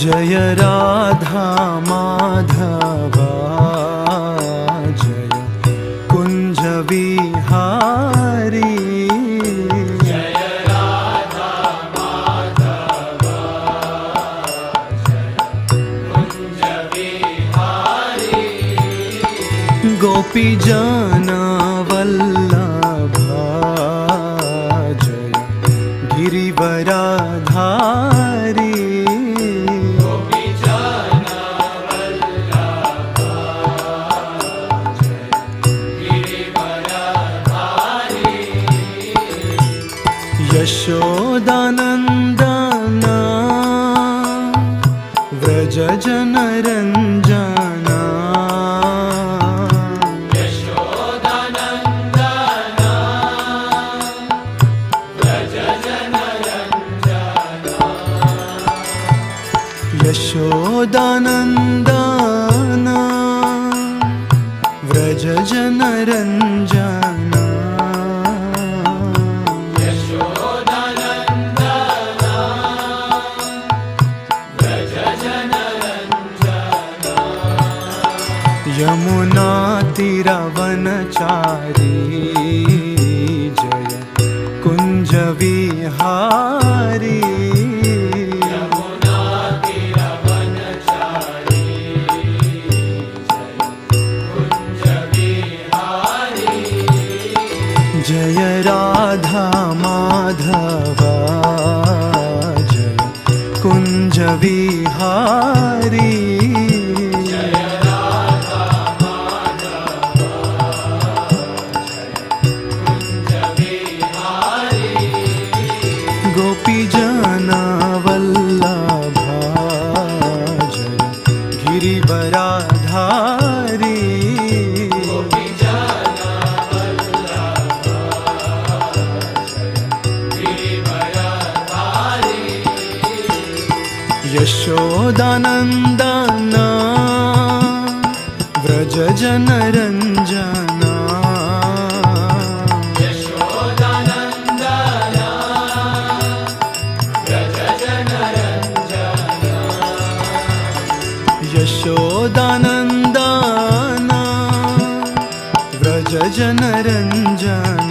जय राधा माधवा जय कुंज विहारी। जय राधा माधवा जय कुंज विहारी। गोपी जन वल्लभा जय गिरिवराधारी। यशोदानंदन व्रज जन रंजन। यशोदानंदन व्रज जन रंजन। यशोदानंदन व्रज जन रंजन। यमुना तीरवनचारी जय कुंज विहारी। यमुना तीरवनचारी जय कुंज विहारी। जय राधा माधवा जय कुंज विहारी। यशोदानंदन व्रज जन रंजन। यशोदानंदन व्रज जन रंजन। यशोदानंदन व्रज जन रंजन।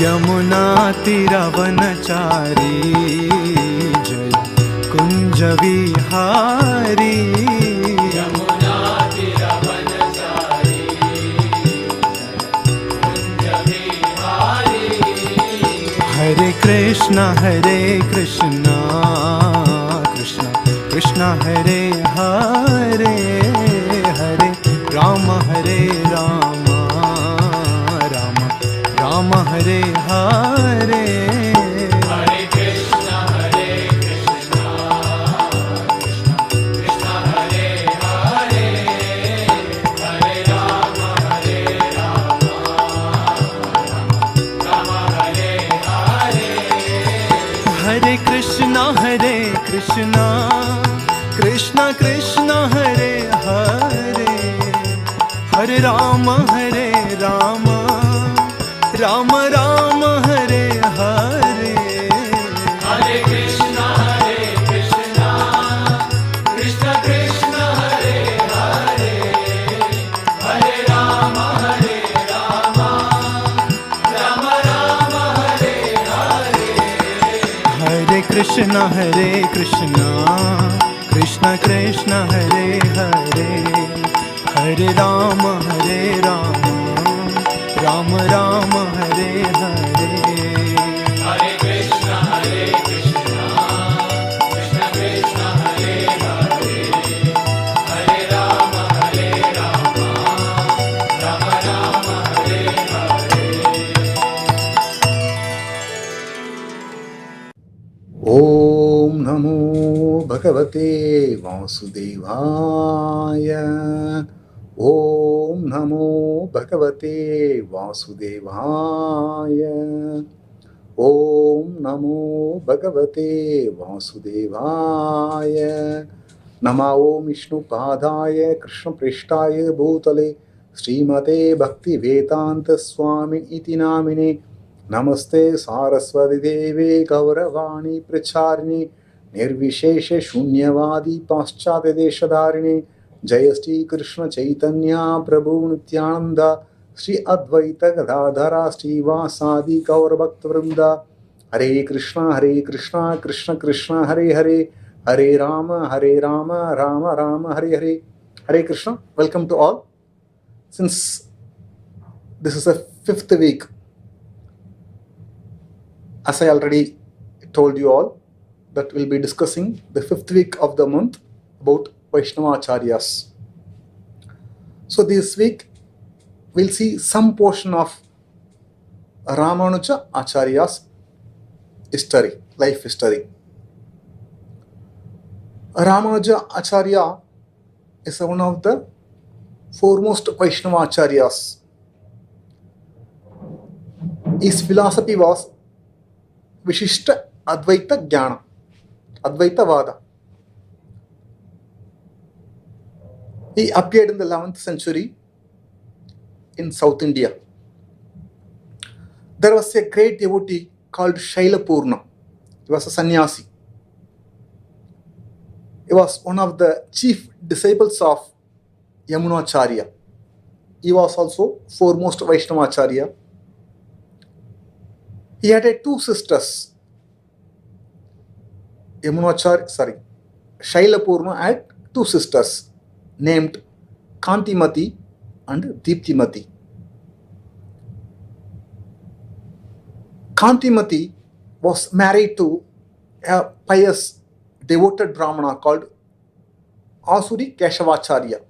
यमुना तीरवनचारी जय कुंज विहारी। यमुना तीरवनचारी जय कुंज विहारी। हरे कृष्ण कृष्ण कृष्ण हरे हरे हरे राम राम हरे हरे। हरे कृष्ण कृष्ण कृष्ण हरे हरे हरे राम राम हरे हरे। हरे कृष्ण कृष्ण कृष्ण हरे हरे हरे राम राम राम हरे हरे। हरे कृष्ण कृष्ण कृष्ण कृष्ण हरे हरे हरे राम राम राम हरे हरे। हरे कृष्ण कृष्ण कृष्ण हरे हरे हरे राम राम राम हरे हरे। हरे कृष्ण कृष्ण कृष्ण कृष्ण हरे हरे हरे राम राम राम हरे हरे। ओम नमो भगवते वासुदेवाय। ओम नमो भगवते वासुदेवाय। ओम नमो भगवते वासुदेवाय। नमो विष्णुपादाय कृष्णपृष्ठाय भूतले Srimate Bhakti Vedanta Swami iti namine. Namaste Saraswati Deve Gauravani Pracharini Nirvishesha Shunyavadi Paschate Deshadharini Jaya Shri Krishna Chaitanya Prabhu Nityananda Shri Advaita Gadadhara Shri Vasadi Gaur Bhakta Vrinda Hare Krishna Krishna Krishna Hare Hare Hare Rama Rama Rama Hare Hare. Hare Krishna. Welcome to all. Since this is the 5th week, as I already told you all, that we'll be discussing the 5th week of the month about Vaishnavacharyas. So this week, we'll see some portion of Ramanujacharya's history, life history. Ramanujacharya is one of the foremost Vaishnavacharyas. His philosophy was Vishishta Advaita Jnana, Advaita Vada. He appeared in the 11th century in South India. There was a great devotee called Shailapurna. He was a sannyasi. He was one of the chief disciples of Yamunacharya. He was also foremost Vaishnavacharya. He had two sisters. Shailapurna had two sisters named Kantimati and Deeptimati. Kantimati was married to a pious, devoted Brahmana called Asuri Keshavacharya.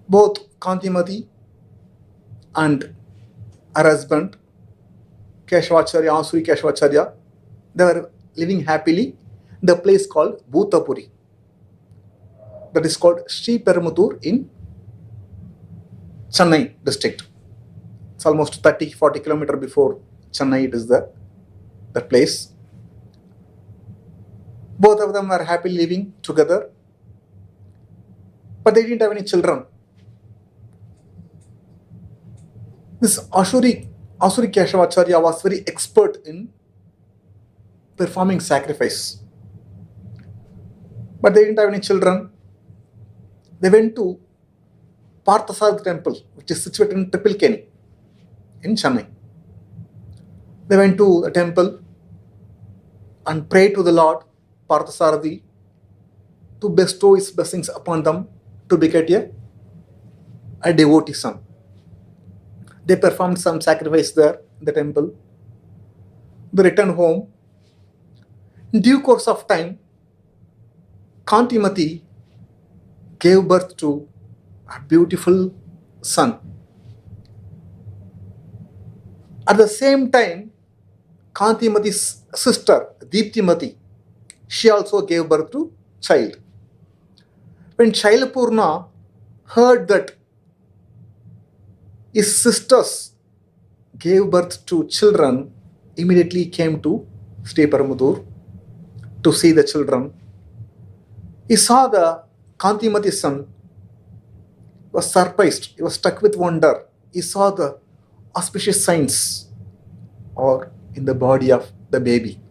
Both Kantimati and her husband, Keshavacharya, Asuri Keshavacharya, they were living happily in the place called Bhutapuri. That is called Sri Perumuthur in Chennai district. It's almost 30-40 kilometers before Chennai, it is that place. Both of them were happily living together, but they didn't have any children. This Asuri Keshavacharya was very expert in performing sacrifice, but they didn't have any children. They went to Parthasarathi temple, which is situated in Tripilkeni in Chennai. They went to the temple and prayed to the Lord Parthasarathi to bestow his blessings upon them to beget a devotee son. They performed some sacrifice there in the temple. They returned home. In due course of time, Kantimati gave birth to a beautiful son. At the same time, Kantimati's sister, Deeptimati, she also gave birth to child. When Shailapurna heard that his sisters gave birth to children, immediately came to Sri Perumuthur to see the children. He saw the Kantimati son, was surprised, he was struck with wonder. He saw the auspicious signs or in the body of the baby.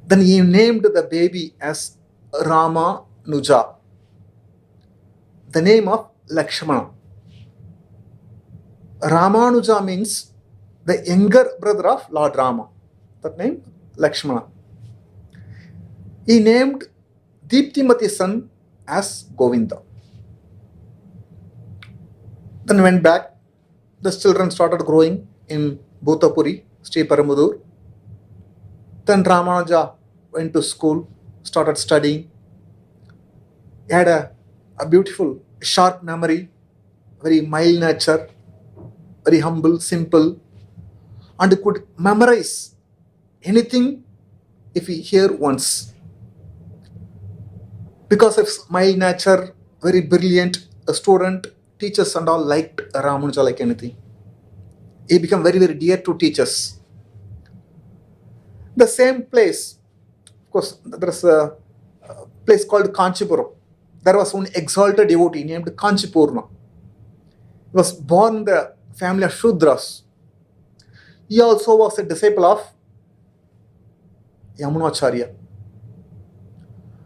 Then he named the baby as Ramanuja, the name of Lakshmana. Ramanuja means the younger brother of Lord Rama. That name, Lakshmana. He named Deeptimati's son as Govinda. Then went back. The children started growing in Bhutapuri, Sri Perumuthur. Then Ramanuja went to school, started studying. He had a beautiful, sharp memory, very mild nature, very humble, simple, and could memorize anything if he hear once. Because of his mild nature, very brilliant, a student, teachers and all liked Ramanuja like anything. He became very, very dear to teachers. The same place, of course, there is a place called Kanchipuram. there was one exalted devotee named Kanchipurna. He was born in the family of Shudras. He also was a disciple of Ramanujacharya.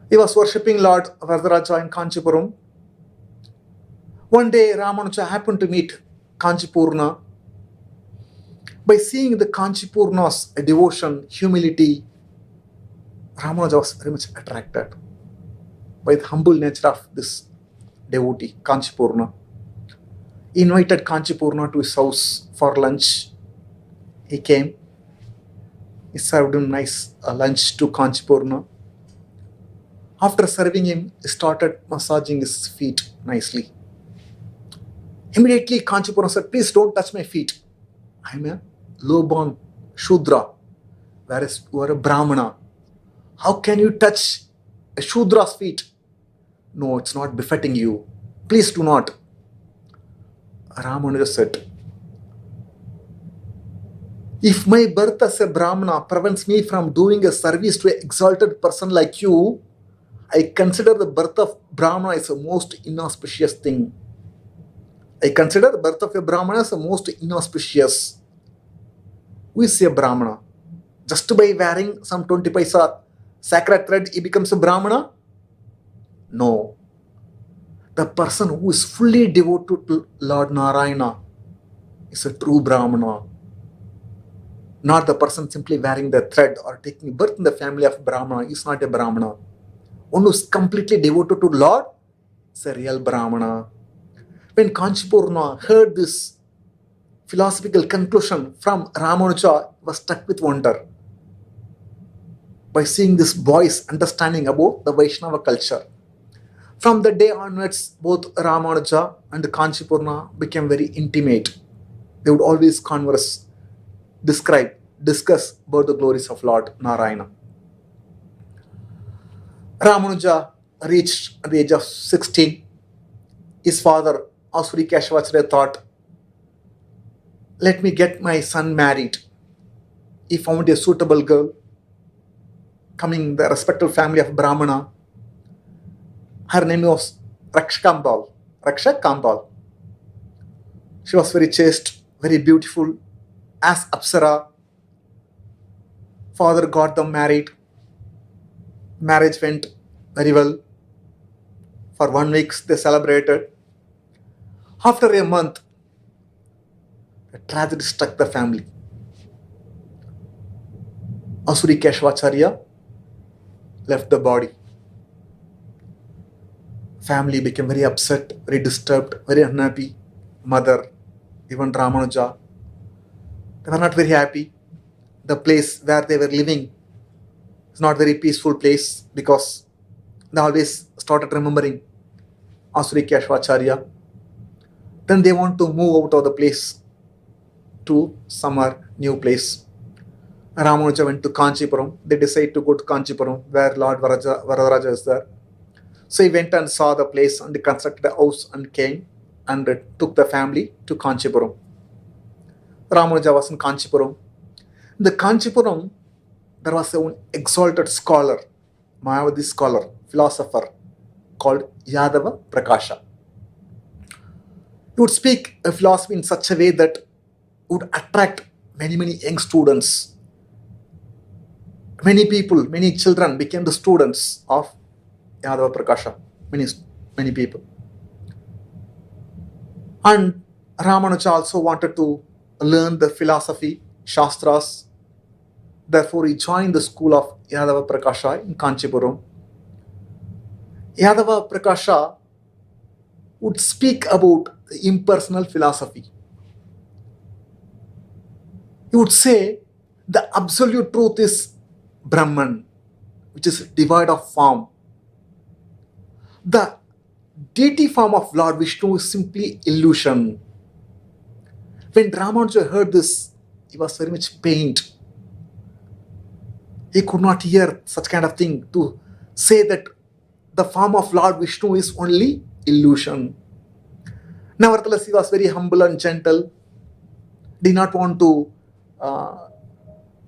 He was worshipping Lord Varadaraja in Kanchipuram. One day, Ramanuja happened to meet Kanchipurna. By seeing the Kanchipurna's devotion, humility, Ramanuja was very much attracted by the humble nature of this devotee, Kanchipurna. He invited Kanchipurna to his house for lunch. He came. He served him nice lunch to Kanchipurna. After serving him, he started massaging his feet nicely. Immediately, Kanchipurna said, "Please don't touch my feet. I am a low-born Shudra, whereas you are a Brahmana. How can you touch a Shudra's feet? No, it's not befitting you. Please do not." Ramanuja said, "If my birth as a Brahmana prevents me from doing a service to an exalted person like you, I consider the birth of Brahmana as the most inauspicious thing. I consider the birth of a Brahmana as the most inauspicious." Who is a Brahmana? Just by wearing some 20 paisa sacred thread, he becomes a Brahmana? No. The person who is fully devoted to Lord Narayana is a true Brahmana. Not the person simply wearing the thread or taking birth in the family of Brahmana is not a Brahmana. One who is completely devoted to Lord is a real Brahmana. When Kanchipurna heard this philosophical conclusion from Ramanuja, he was struck with wonder by seeing this boy's understanding about the Vaishnava culture. From the day onwards, both Ramanuja and Kanchipurna became very intimate. They would always converse, discuss about the glories of Lord Narayana. Ramanuja reached the age of 16. His father, ISKCON, thought, "Let me get my son married." He found a suitable girl coming the respectable family of Brahmana. Her name was Rakshakambal. She was very chaste, very beautiful, as Apsara. Father got them married. Marriage went very well. For 1 week they celebrated. After a month, a tragedy struck the family. ISKCON left the body. Family became very upset, very disturbed, very unhappy. Mother, even Ramanuja, they were not very happy. The place where they were living is not very peaceful place because they always started remembering ISKCON. Then they want to move out of the place to some new place. Ramanuja went to Kanchipuram. They decided to go to Kanchipuram where Lord Varadaraja is there. So he went and saw the place and constructed a house and came and took the family to Kanchipuram. Ramanuja was in Kanchipuram. In the Kanchipuram, there was an exalted scholar, Mayavadi scholar, philosopher called Yadava Prakasha. He would speak a philosophy in such a way that would attract many young students. Many people, many children became the students of Yadava Prakasha. Many people. And Ramanuja also wanted to learn the philosophy, Shastras. Therefore, he joined the school of Yadava Prakasha in Kanchipuram. Yadava Prakasha would speak about the impersonal philosophy. He would say the absolute truth is Brahman, which is devoid of form. The deity form of Lord Vishnu is simply illusion. When Ramanuja heard this, he was very much pained. He could not hear such kind of thing to say that the form of Lord Vishnu is only illusion. Nevertheless, he was very humble and gentle, did not want to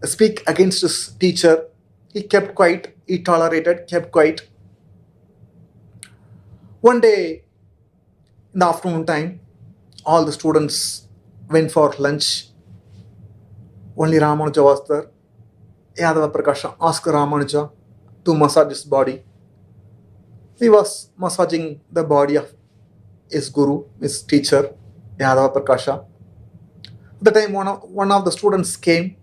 speak against his teacher. He kept quiet, he tolerated, kept quiet. One day, in the afternoon time, all the students went for lunch. Only Ramanuja was there. Yadava Prakasha asked Ramanuja to massage his body. He was massaging the body of his guru, his teacher, Yadava Prakasha. At the time, one of the students came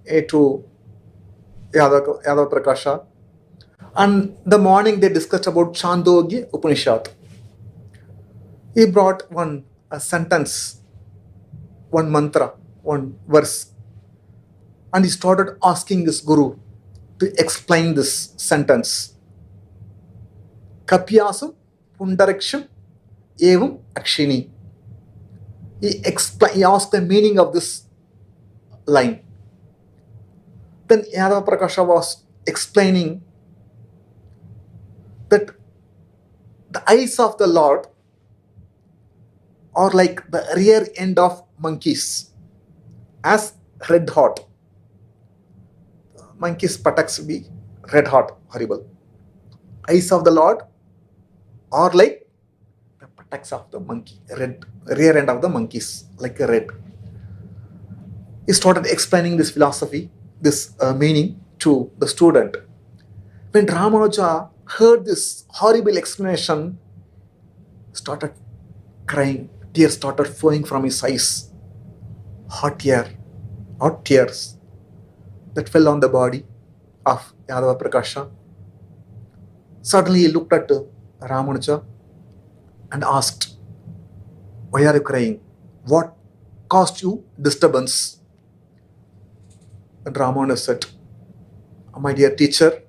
to Yadava Prakasha, and the morning they discussed about Chandogya Upanishad. He brought a sentence, one mantra, one verse, and he started asking his guru to explain this sentence. Kapyasam Pundaraksham Evam Akshini. He asked the meaning of this line. Then Yadava Prakasha was explaining that the eyes of the Lord are like the rear end of monkeys, as red hot. Monkeys' buttocks be red hot, horrible. Eyes of the Lord are like the buttocks of the monkey, rear end of the monkeys, like a red. He started explaining this philosophy, this meaning to the student. When Ramanuja heard this horrible explanation, started crying. Tears started flowing from his eyes. Hot tears that fell on the body of Yadava Prakasha. Suddenly he looked at Ramanuja and asked, "Why are you crying? What caused you disturbance?" And Ramanuja said, "My dear teacher,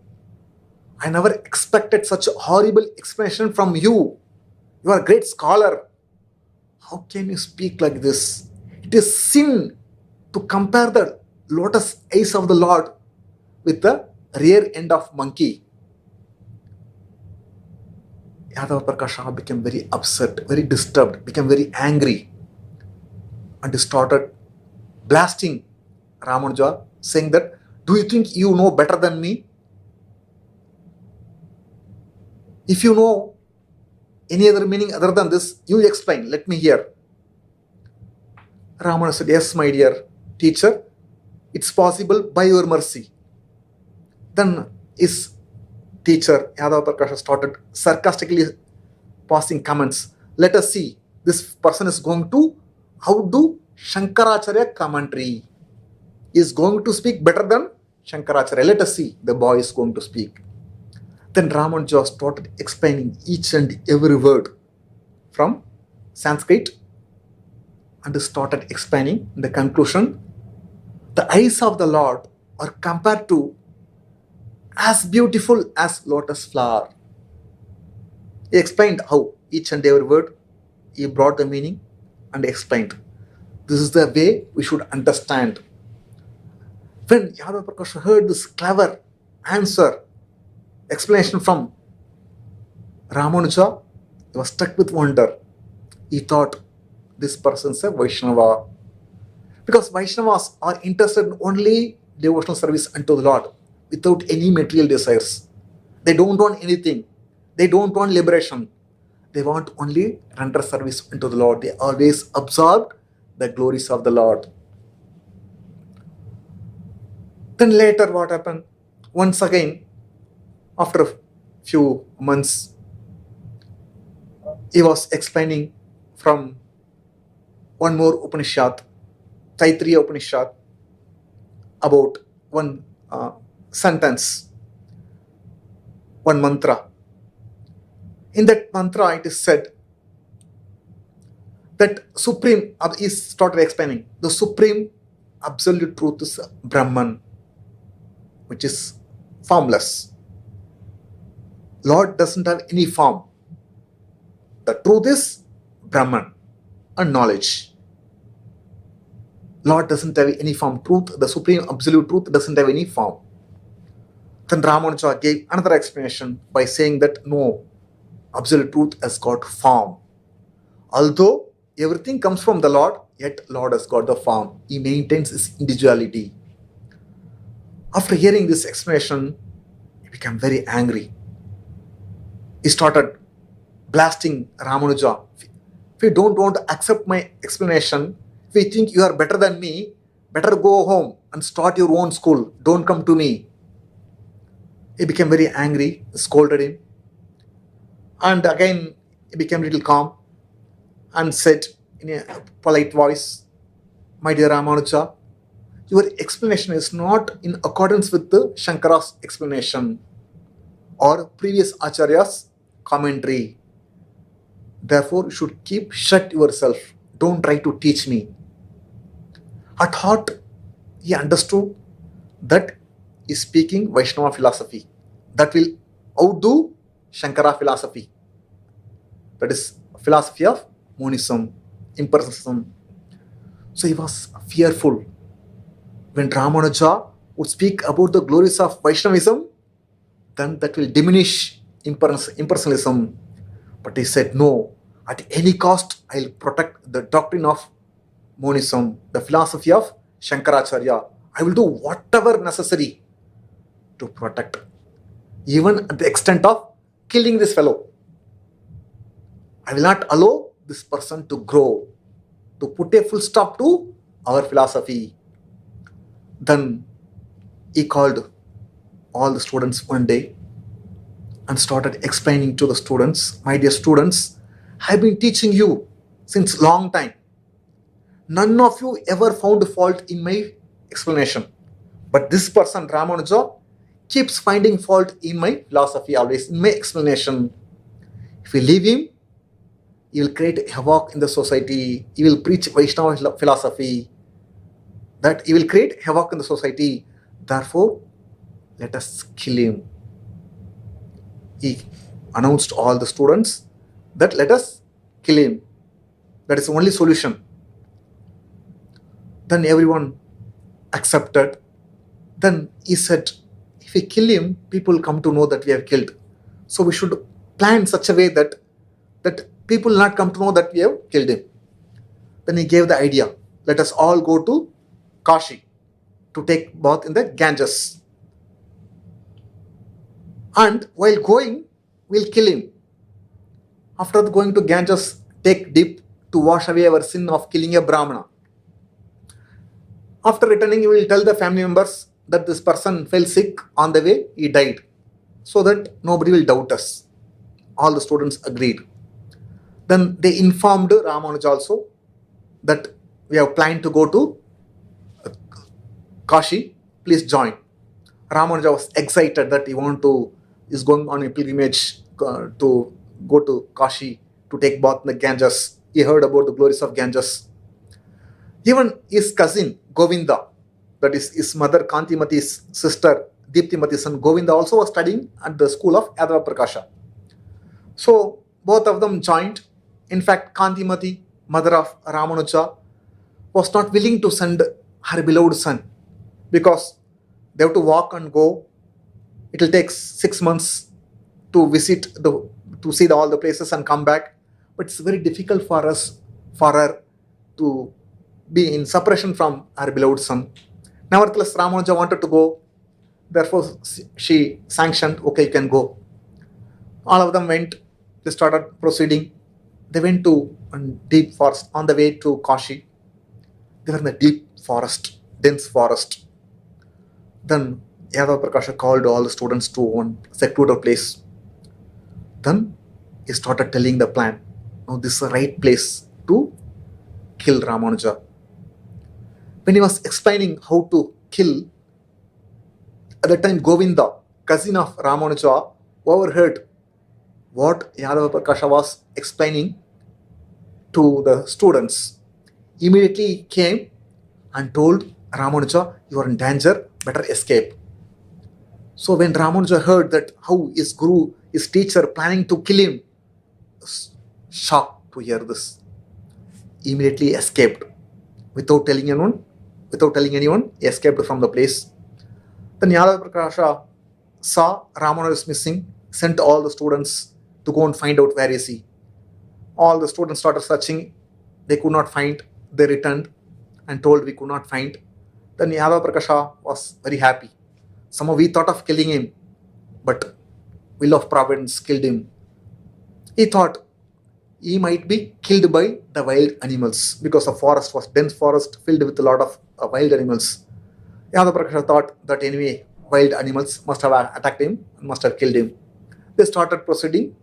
I never expected such a horrible explanation from you. You are a great scholar. How can you speak like this? It is sin to compare the lotus eyes of the Lord with the rear end of monkey." Yadava Prakasha became very upset, very disturbed, became very angry, and he started blasting Ramanuja, saying that, "Do you think you know better than me? If you know any other meaning other than this, you explain, let me hear." Ramanuja said, "Yes, my dear teacher, it's possible by your mercy." Then his teacher, Yadava Prakasha, started sarcastically passing comments. "Let us see, this person is going to outdo Shankaracharya commentary. He is going to speak better than Shankaracharya. Let us see, the boy is going to speak." Then Ramanuja started explaining each and every word from Sanskrit and started explaining in the conclusion, the eyes of the Lord are compared to as beautiful as lotus flower. He explained how each and every word, he brought the meaning and explained. This is the way we should understand. When Yadava Prakasha heard this clever answer, explanation from Ramanuja, he was struck with wonder. He thought, this person's a Vaishnava. Because Vaishnavas are interested in only devotional service unto the Lord without any material desires. They don't want anything. They don't want liberation. They want only render service unto the Lord. They always absorb the glories of the Lord. Then later what happened? Once again, after a few months, he was explaining from one more Upanishad, Taittiriya Upanishad, about one sentence, one mantra. In that mantra, it is said that supreme, he started explaining, the supreme absolute truth is Brahman, which is formless. Lord doesn't have any form. The truth is Brahman and knowledge. Lord doesn't have any form. Truth, the supreme absolute truth, doesn't have any form. Then Ramanuja gave another explanation by saying that no, absolute truth has got form. Although everything comes from the Lord, yet Lord has got the form. He maintains his individuality. After hearing this explanation, he became very angry. He started blasting Ramanuja. If you don't want to accept my explanation, if you think you are better than me, better go home and start your own school. Don't come to me. He became very angry, scolded him. And again, he became a little calm and said in a polite voice, "My dear Ramanuja, your explanation is not in accordance with the Shankara's explanation or previous Acharya's commentary. Therefore, you should keep shut yourself. Don't try to teach me." At heart, he understood that he is speaking Vaishnava philosophy that will outdo Shankara philosophy. That is philosophy of monism, impersonalism. So he was fearful. When Ramanuja would speak about the glories of Vaishnavism, then that will diminish impersonalism. But he said, no, at any cost, I'll protect the doctrine of monism, the philosophy of Shankaracharya. I will do whatever necessary to protect, even at the extent of killing this fellow. I will not allow this person to grow, to put a full stop to our philosophy. Then he called all the students one day and started explaining to the students, "My dear students, I have been teaching you since long time. None of you ever found fault in my explanation. But this person, Ramanuja, keeps finding fault in my philosophy always, in my explanation. If we leave him, he will create havoc in the society. He will preach Vaishnava philosophy. That he will create havoc in the society. Therefore, let us kill him." He announced to all the students that let us kill him. That is the only solution. Then everyone accepted. Then he said, if we kill him, people come to know that we have killed. So we should plan such a way that people will not come to know that we have killed him. Then he gave the idea, let us all go to Kashi to take bath in the Ganges. And while going, we'll kill him. After going to Ganges, take dip to wash away our sin of killing a Brahmana. After returning, we will tell the family members that this person fell sick on the way, he died, so that nobody will doubt us. All the students agreed. Then they informed Ramanuja also that we have planned to go to Kashi, please join. Ramanuja was excited that is going on a pilgrimage to go to Kashi to take bath in the Ganges. He heard about the glories of Ganges. Even his cousin Govinda, that is his mother Kantimati's sister Deeptimati's son Govinda, also was studying at the school of Yadava Prakasha. So both of them joined. In fact, Kantimati, mother of Ramanuja, was not willing to send her beloved son because they have to walk and go. It will take 6 months to visit to see all the places and come back. But it's very difficult for her to be in separation from her beloved son. Nevertheless, Ramanuja wanted to go. Therefore, she sanctioned, okay, you can go. All of them went. They started proceeding. They went to a deep forest. On the way to Kashi, they were in a deep forest, dense forest. Then Yadava Prakasha called all the students to one secluded place. Then he started telling the plan. Now this is the right place to kill Ramanuja. When he was explaining how to kill, at that time Govinda, cousin of Ramanuja, overheard what Yadava Prakasha was explaining to the students. Immediately he came and told Ramanuja, you are in danger, better escape. So when Ramanuja heard that how his guru, his teacher planning to kill him, was shocked to hear this. He immediately escaped without telling anyone, he escaped from the place. Then Yadava Prakasha saw Ramanuja is missing, sent all the students to go and find out where is he. All the students started searching. They could not find. They returned and told we could not find. Then Yadava Prakasha was very happy. Somehow we thought of killing him, but will of providence killed him. He thought he might be killed by the wild animals because the forest was dense forest filled with a lot of wild animals. Yadavaprakasha thought that anyway wild animals must have attacked him and must have killed him. They started proceeding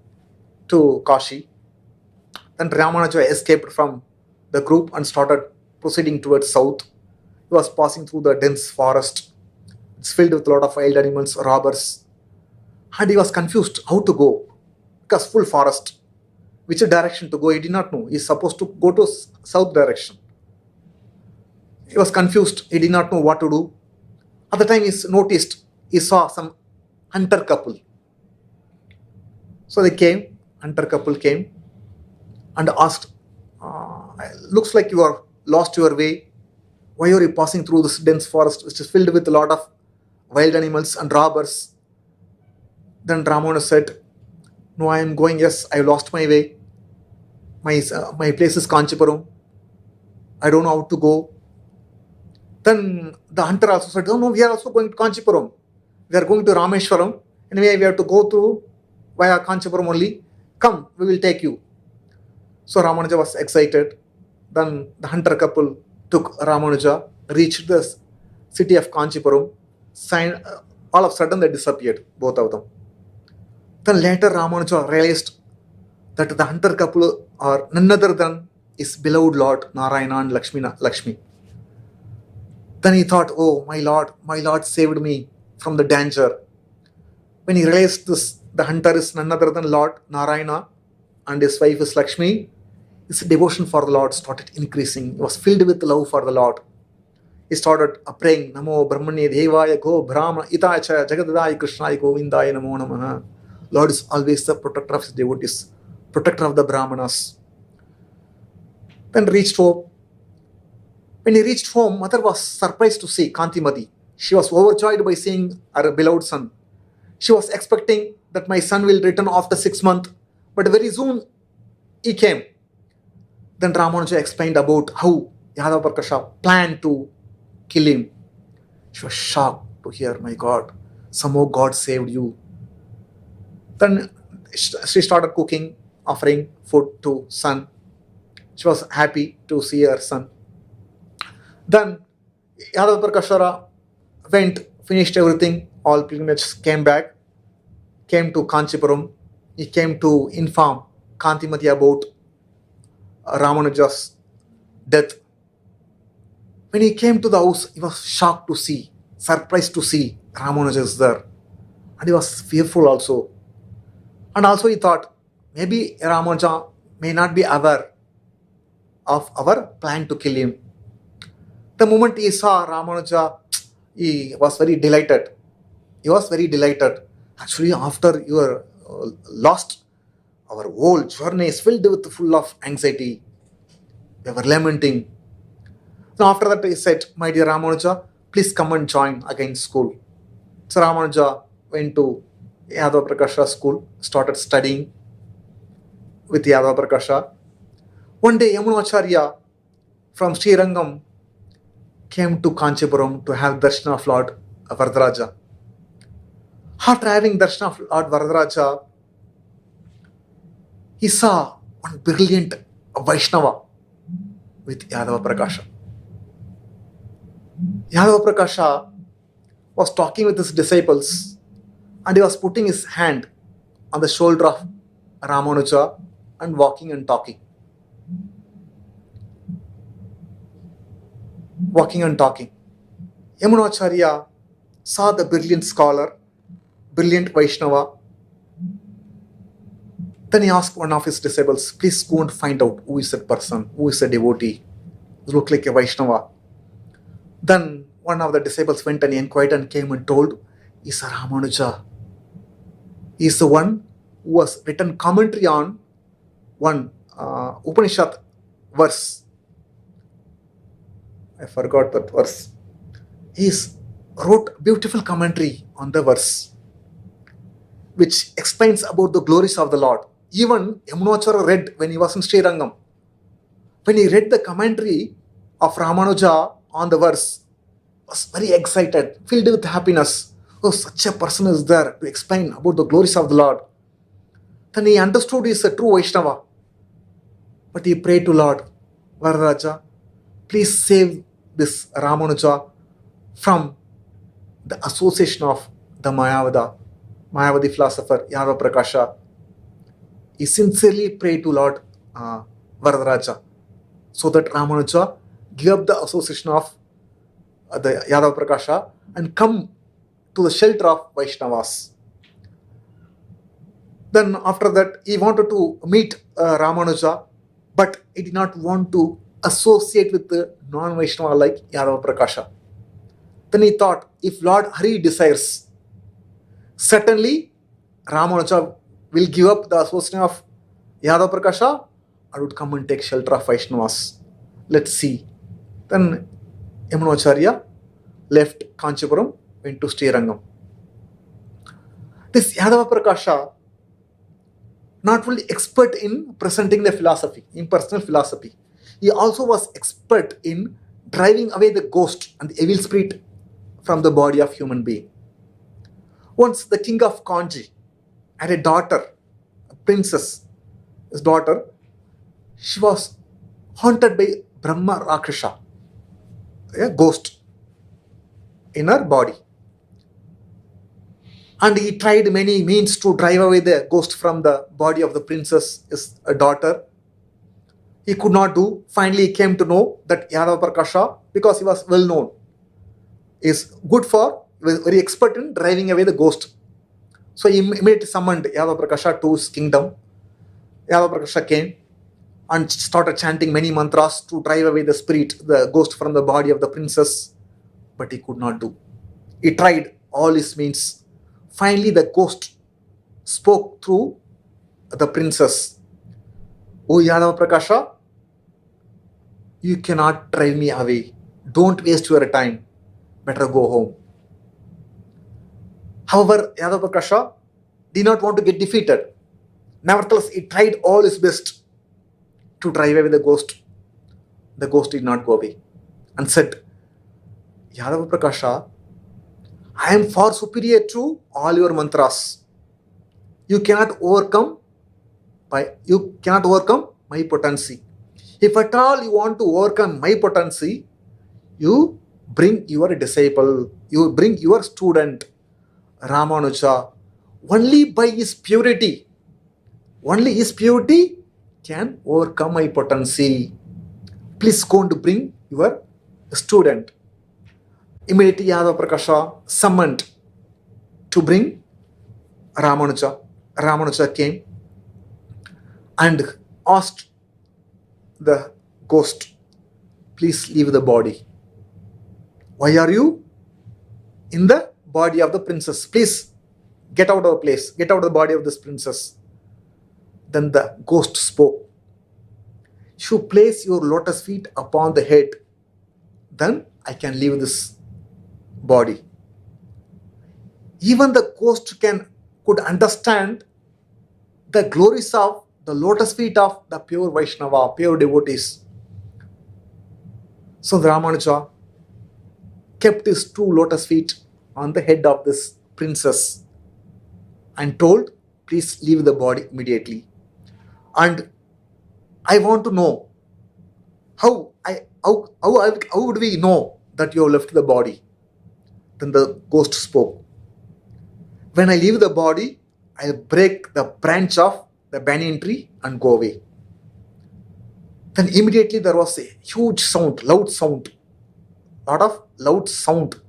to Kashi. Then Ramanuja escaped from the group and started proceeding towards south. He was passing through the dense forest. It's filled with a lot of wild animals, robbers. And he was confused how to go because full forest. Which direction to go, he did not know. He's supposed to go to south direction. He was confused. He did not know what to do. At the time, he saw some hunter couple. So hunter couple came and asked, looks like you are lost your way. Why are you passing through this dense forest which is filled with a lot of wild animals and robbers? Then Ramana said, no, I am going, yes, I lost my way. My place is Kanchipuram. I don't know how to go. Then the hunter also said, oh no, we are also going to Kanchipuram. We are going to Rameshwaram. Anyway, we have to go through via Kanchipuram only. Come, we will take you. So Ramanuja was excited. Then the hunter couple took Ramanuja, reached the city of Kanchipuram. All of a sudden they disappeared, both of them. Then later Ramanuja realized that the hunter couple are none other than his beloved Lord Narayana and Lakshmi. Then he thought, oh, my Lord saved me from the danger. When he realized this, the hunter is none other than Lord Narayana and his wife is Lakshmi, his devotion for the Lord started increasing. He was filled with love for the Lord. He started praying, Namo Brahmane Devaya Go Brahma Itacha Jagadadaya Krishnaya Govindaya Namo Namaha. Lord is always the protector of his devotees, protector of the Brahmanas. Then reached home. When he reached home, mother was surprised to see Kantimati. She was overjoyed by seeing her beloved son. She was expecting that my son will return after 6 months, but very soon he came. Then Ramanuja explained about how Yadavaprakasha planned to kill him. She was shocked to hear, my God, somehow God saved you. Then she started cooking, offering food to son. She was happy to see her son. Then Yadavaprakasha went, finished everything, all pilgrimages came back, came to Kanchipuram. He came to inform Kantimati about Ramanuja's death. When he came to the house, he was shocked to see, surprised to see Ramanuja is there. And he was fearful also. And also he thought, maybe Ramanuja may not be aware of our plan to kill him. The moment he saw Ramanuja, he was very delighted. Actually, after you are lost, our whole journey is full of anxiety. We were lamenting. So after that, he said, my dear Ramanuja, please come and join again school. So Ramanuja went to Yadavaprakasha school, started studying with Yadavaprakasha. One day, Ramanujacharya from Srirangam came to Kanchipuram to have darshan of Lord Varadaraja. After having darshan of Lord Varadaraja, he saw one brilliant Vaishnava with Yadavaprakasha. Yadavaprakasha was talking with his disciples and he was putting his hand on the shoulder of Ramanuja and walking and talking. Ramanujacharya saw the brilliant scholar, brilliant Vaishnava. Then he asked one of his disciples, please go and find out who is that person, who is a devotee, who looks like a Vaishnava. Then one of the disciples went and inquired and came and told, is Ramanuja. He is the one who has written commentary on one Upanishad verse. I forgot that verse. He wrote beautiful commentary on the verse, which explains about the glories of the Lord. Even Ramanujacharya read when he was in Srirangam. When he read the commentary of Ramanuja on the verse, was very excited, filled with happiness. Oh, such a person is there to explain about the glories of the Lord. Then he understood he is a true Vaishnava. But he prayed to Lord, Vararaja, please save this Ramanuja from the association of the Mayavadi philosopher Yadava Prakasha. He sincerely prayed to Lord Varadaraja so that Ramanuja give up the association of the Yadava Prakasha and come to the shelter of Vaishnavas. Then after that, he wanted to meet Ramanuja, but he did not want to associate with the non-Vaishnava like Yadava Prakasha. Then he thought, if Lord Hari desires, certainly Ramanuja will give up the association of Yadava Prakasha and would come and take shelter of Vaishnavas. Let's see. Then Ramanujacharya left Kanchipuram, went to Srirangam. This Yadava Prakasha, not only expert in presenting the philosophy, impersonal philosophy, he also was expert in driving away the ghost and the evil spirit from the body of human being. Once the king of Kanchi had a daughter, a princess, his daughter. She was haunted by Brahma Rakshasa, a ghost in her body. And he tried many means to drive away the ghost from the body of the princess, his daughter. He could not do. Finally, he came to know that Yadava Prakasha, because he was well known, is good for, very expert in driving away the ghost. So he immediately summoned Yadava Prakasha to his kingdom. Yadava Prakasha came and started chanting many mantras to drive away the spirit, the ghost from the body of the princess. But he could not do. He tried all his means. Finally, the ghost spoke through the princess. Oh Yadava Prakasha, you cannot drive me away. Don't waste your time. Better go home. However, Yadava Prakasha did not want to get defeated. Nevertheless, he tried all his best to drive away the ghost. The ghost did not go away and said, Yadava Prakasha, I am far superior to all your mantras. You cannot overcome my potency. If at all you want to overcome my potency, you bring your disciple, you bring your student, Ramanuja. Only by his purity can overcome my potency. Please go and bring your student. Immediately Yadava Prakasha summoned to bring Ramanuja. Ramanuja came and asked the ghost, please leave the body. Why are you in the body of the princess? Please get out of the place, get out of the body of this princess. Then the ghost spoke. You place your lotus feet upon the head, then I can leave this body. Even the ghost could understand the glories of the lotus feet of the pure Vaishnava, pure devotees. So the Ramanuja kept his two lotus feet on the head of this princess and told, please leave the body immediately. And I want to know how would we know that you have left the body? Then the ghost spoke. When I leave the body, I'll break the branch of the banyan tree and go away. Then immediately there was a huge sound, loud sound, lot of loud sound.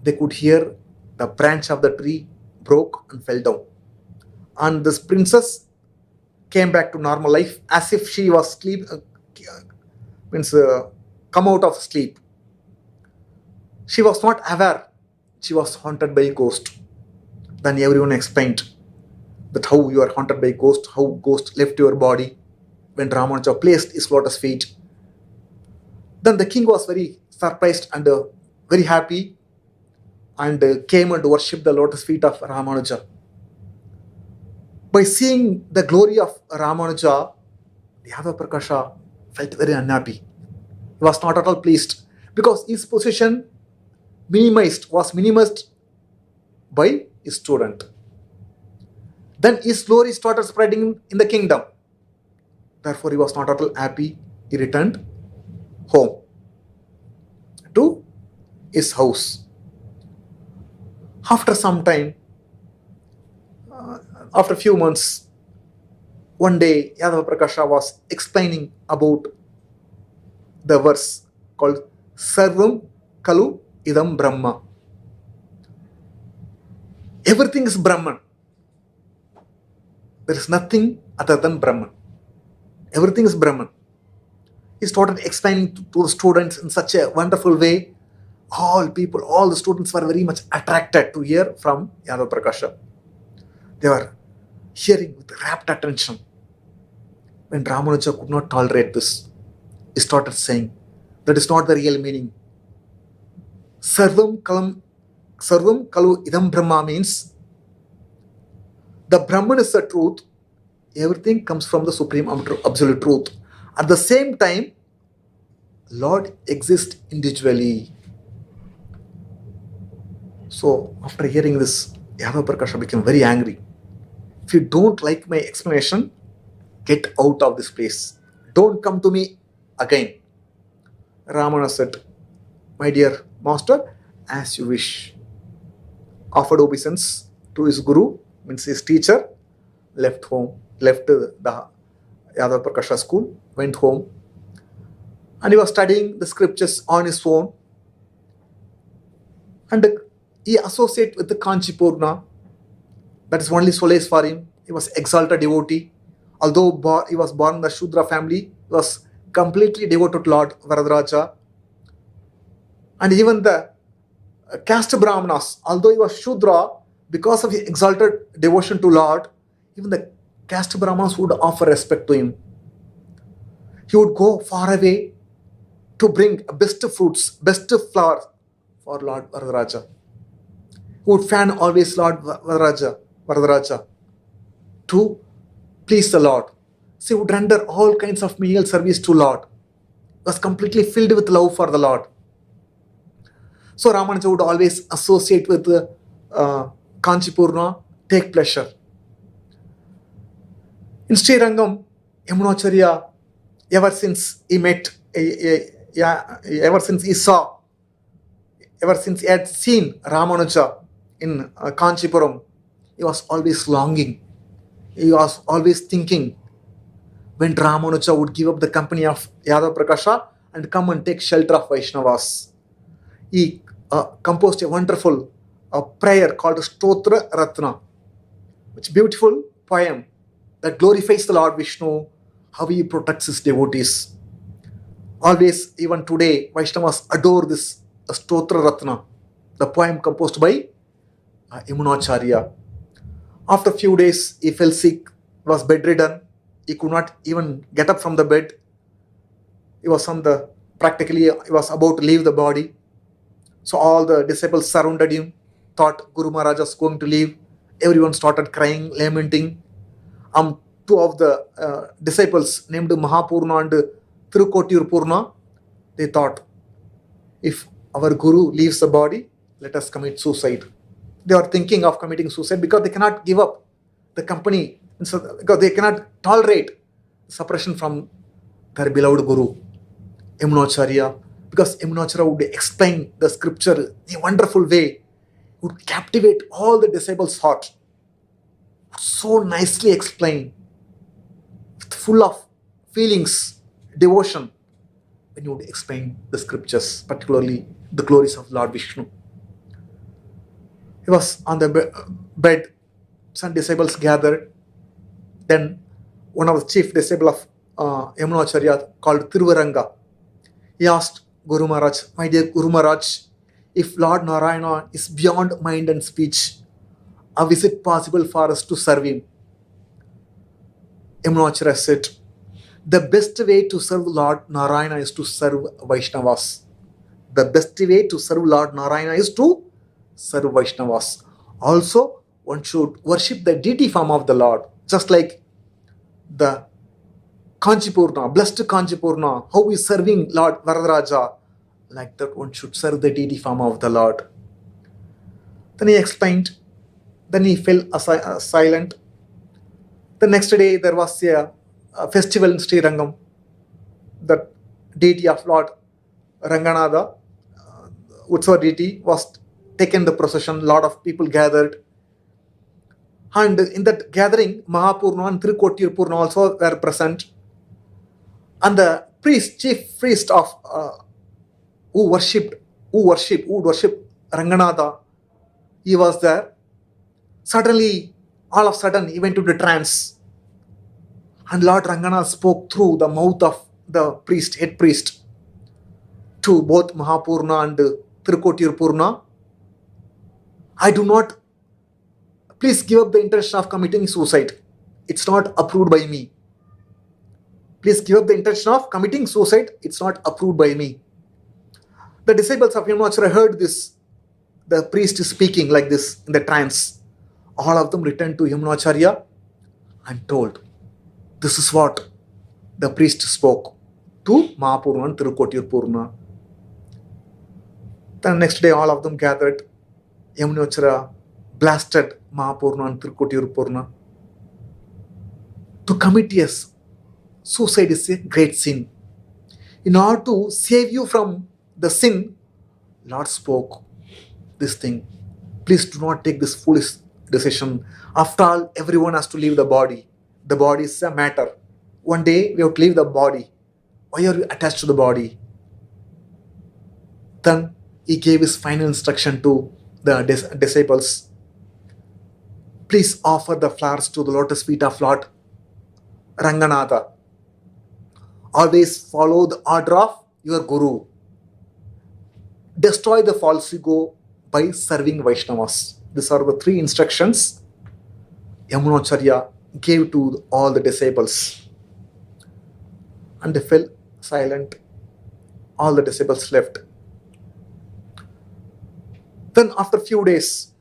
They could hear the branch of the tree broke and fell down. And this princess came back to normal life as if she was come out of sleep. She was not aware. She was haunted by a ghost. Then everyone explained that how you are haunted by a ghost, how ghost left your body when Ramanuja placed his lotus feet. Then the king was very surprised and very happy and came and worshipped the lotus feet of Ramanuja. By seeing the glory of Ramanuja, Yadava Prakasha felt very unhappy. He was not at all pleased because his position was minimized by his student. Then his glory started spreading in the kingdom. Therefore, he was not at all happy. He returned home to his house. After some time, after a few months, one day Yadava Prakasha was explaining about the verse called Sarvam Kalu Idam Brahma. Everything is Brahman. There is nothing other than Brahman. Everything is Brahman. He started explaining to the students in such a wonderful way. All the students were very much attracted to hear from Yadava Prakasha. They were hearing with rapt attention. When Ramanuja could not tolerate this, he started saying, that is not the real meaning. Sarvam Kalu Idam Brahma means the Brahman is the truth. Everything comes from the Supreme Absolute Truth. At the same time, Lord exists individually. So, after hearing this, Yadava Prakasha became very angry. If you don't like my explanation, get out of this place. Don't come to me again. Ramana said, my dear master, as you wish. Offered obeisance to his guru, means his teacher, left the Yadava Prakasha school, went home, and he was studying the scriptures on his own. And he associated with the Kanchipurna. That is only solace for him. He was exalted devotee. Although he was born in the Shudra family, he was completely devoted to Lord Varadaraja. And even the caste Brahmanas, although he was Shudra, because of his exalted devotion to Lord, even the caste Brahmanas would offer respect to him. He would go far away to bring best fruits, best flowers for Lord Varadaraja. He would fan always Lord Varadaraja to please the Lord. So he would render all kinds of menial service to Lord. He was completely filled with love for the Lord. So Ramanuja would always associate with Kanchipurna, take pleasure. In Srirangam, Ramanujacharya, ever since he had seen Ramanuja in Kanchipuram, he was always longing. He was always thinking when Ramanuja would give up the company of Yadava Prakasha and come and take shelter of Vaishnavas. He composed a wonderful prayer called Stotra Ratna, which is a beautiful poem that glorifies the Lord Vishnu, how he protects his devotees. Always, even today, Vaishnavas adore this Stotra Ratna, the poem composed by Ramanujacharya. After a few days, he fell sick, was bedridden. He could not even get up from the bed. He was practically about to leave the body. So all the disciples surrounded him, thought Guru Maharaj was going to leave. Everyone started crying, lamenting. Two of the disciples named Mahapurna and Thirukotir Purna, they thought, if our Guru leaves the body, let us commit suicide. They are thinking of committing suicide because they cannot give up the company, because they cannot tolerate separation from their beloved Guru, Ramanujacharya. Because Ramanujacharya would explain the scripture in a wonderful way, would captivate all the disciples' heart. So nicely explained, full of feelings, devotion, when you would explain the scriptures, particularly the glories of Lord Vishnu. He was on the bed, some disciples gathered. Then one of the chief disciples of Ramanujacharya called Gauranga, he asked Guru Maharaj, my dear Guru Maharaj, if Lord Narayana is beyond mind and speech, how is it possible for us to serve him? Ramanujacharya said, the best way to serve Lord Narayana is to serve Vaishnavas. The best way to serve Lord Narayana is to serve Vaishnavas. Also, one should worship the deity form of the Lord, just like the Kanchipurna, blessed Kanchipurna, how is serving Lord Varadaraja, like that one should serve the deity form of the Lord. Then he explained, then he fell silent. The next day there was a festival in Sri Rangam. The deity of Lord Ranganatha, Utsava deity, was taken the procession. Lot of people gathered. And in that gathering, Mahapurna and Tirukottir Purna also were present. And the chief priest of who would worship Ranganatha, he was there. Suddenly, all of a sudden, he went into trance. And Lord Ranganatha spoke through the mouth of the head priest, to both Mahapurna and Tirukottir Purna. I do not, please give up the intention of committing suicide. It's not approved by me. Please give up the intention of committing suicide. It's not approved by me. The disciples of Yamunacharya heard this. The priest is speaking like this in the trance. All of them returned to Yamunacharya and told, this is what the priest spoke to Mahapurna and Tirukottir Purna. The next day, all of them gathered. Yamunacharya blasted Mahapurna and Tirukottir Purna. To commit suicide is a great sin. In order to save you from the sin, Lord spoke this thing. Please do not take this foolish decision. After all, everyone has to leave the body. The body is a matter. One day we have to leave the body. Why are you attached to the body? Then he gave his final instruction to the disciples. Please offer the flowers to the lotus feet of Lord Ranganatha. Always follow the order of your Guru. Destroy the false ego by serving Vaishnavas. These are the 3 instructions Yamunacharya gave to all the disciples. And they fell silent. All the disciples left. Then after few days,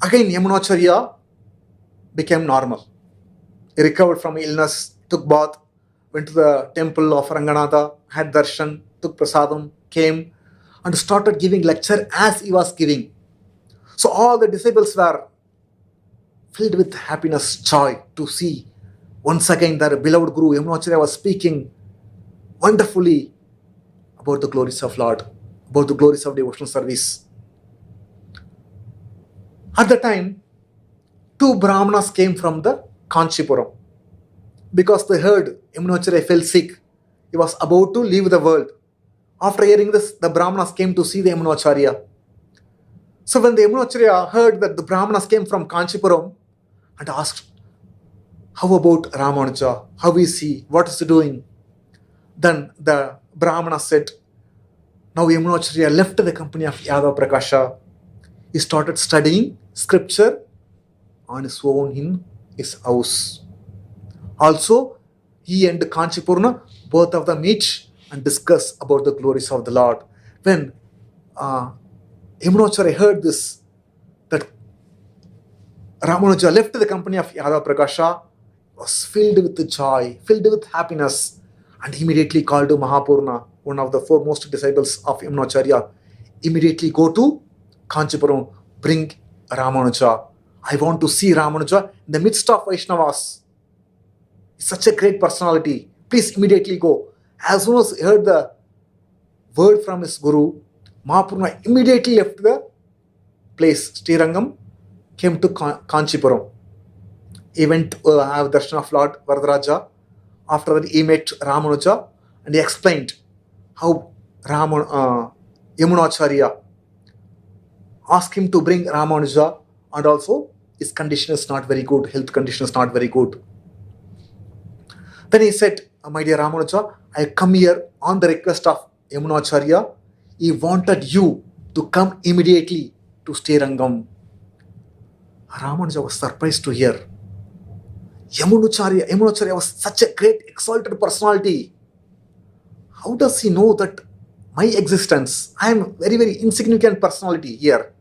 again Yamunacharya became normal. He recovered from illness, took bath, went to the temple of Ranganatha, had darshan, took prasadam, came and started giving lecture as he was giving. So all the disciples were filled with happiness, joy to see once again their beloved Guru Yamunacharya was speaking wonderfully about the glories of Lord, about the glories of devotional service. At the time, 2 Brahmanas came from the Kanchipuram. Because they heard Yamunacharya fell sick, he was about to leave the world. After hearing this, the Brahmanas came to see the Yamunacharya. So when the Yamunacharya heard that the Brahmanas came from Kanchipuram and asked, how about Ramanuja? How is he? What is he doing? Then the Brahmana said, now Yamunacharya left the company of Yadav Prakasha. He started studying scripture on his own in his house. Also, he and Kanchipurna, both of them meet and discuss about the glories of the Lord. When Yamunacharya heard this, that Ramanuja left the company of Yadav Prakasha, was filled with joy, filled with happiness, and immediately called to Mahapurna, one of the foremost disciples of Yamunacharya, immediately go to Kanchipuram, bring Ramanuja. I want to see Ramanuja in the midst of Vaishnavas. Such a great personality. Please immediately go. As soon as he heard the word from his Guru, Mahapurna immediately left the place, Srirangam, came to Kanchipuram. He went to have darshan of Lord Varadaraja. After that, he met Ramanuja and he explained how Yamunacharya asked him to bring Ramanuja, and also his condition is not very good, health condition is not very good. Then he said, my dear Ramanuja, I come here on the request of Yamunacharya. He wanted you to come immediately to Srirangam. Ramanuja was surprised to hear. Yamunacharya was such a great exalted personality. How does he know that my existence? I am very, very insignificant personality here.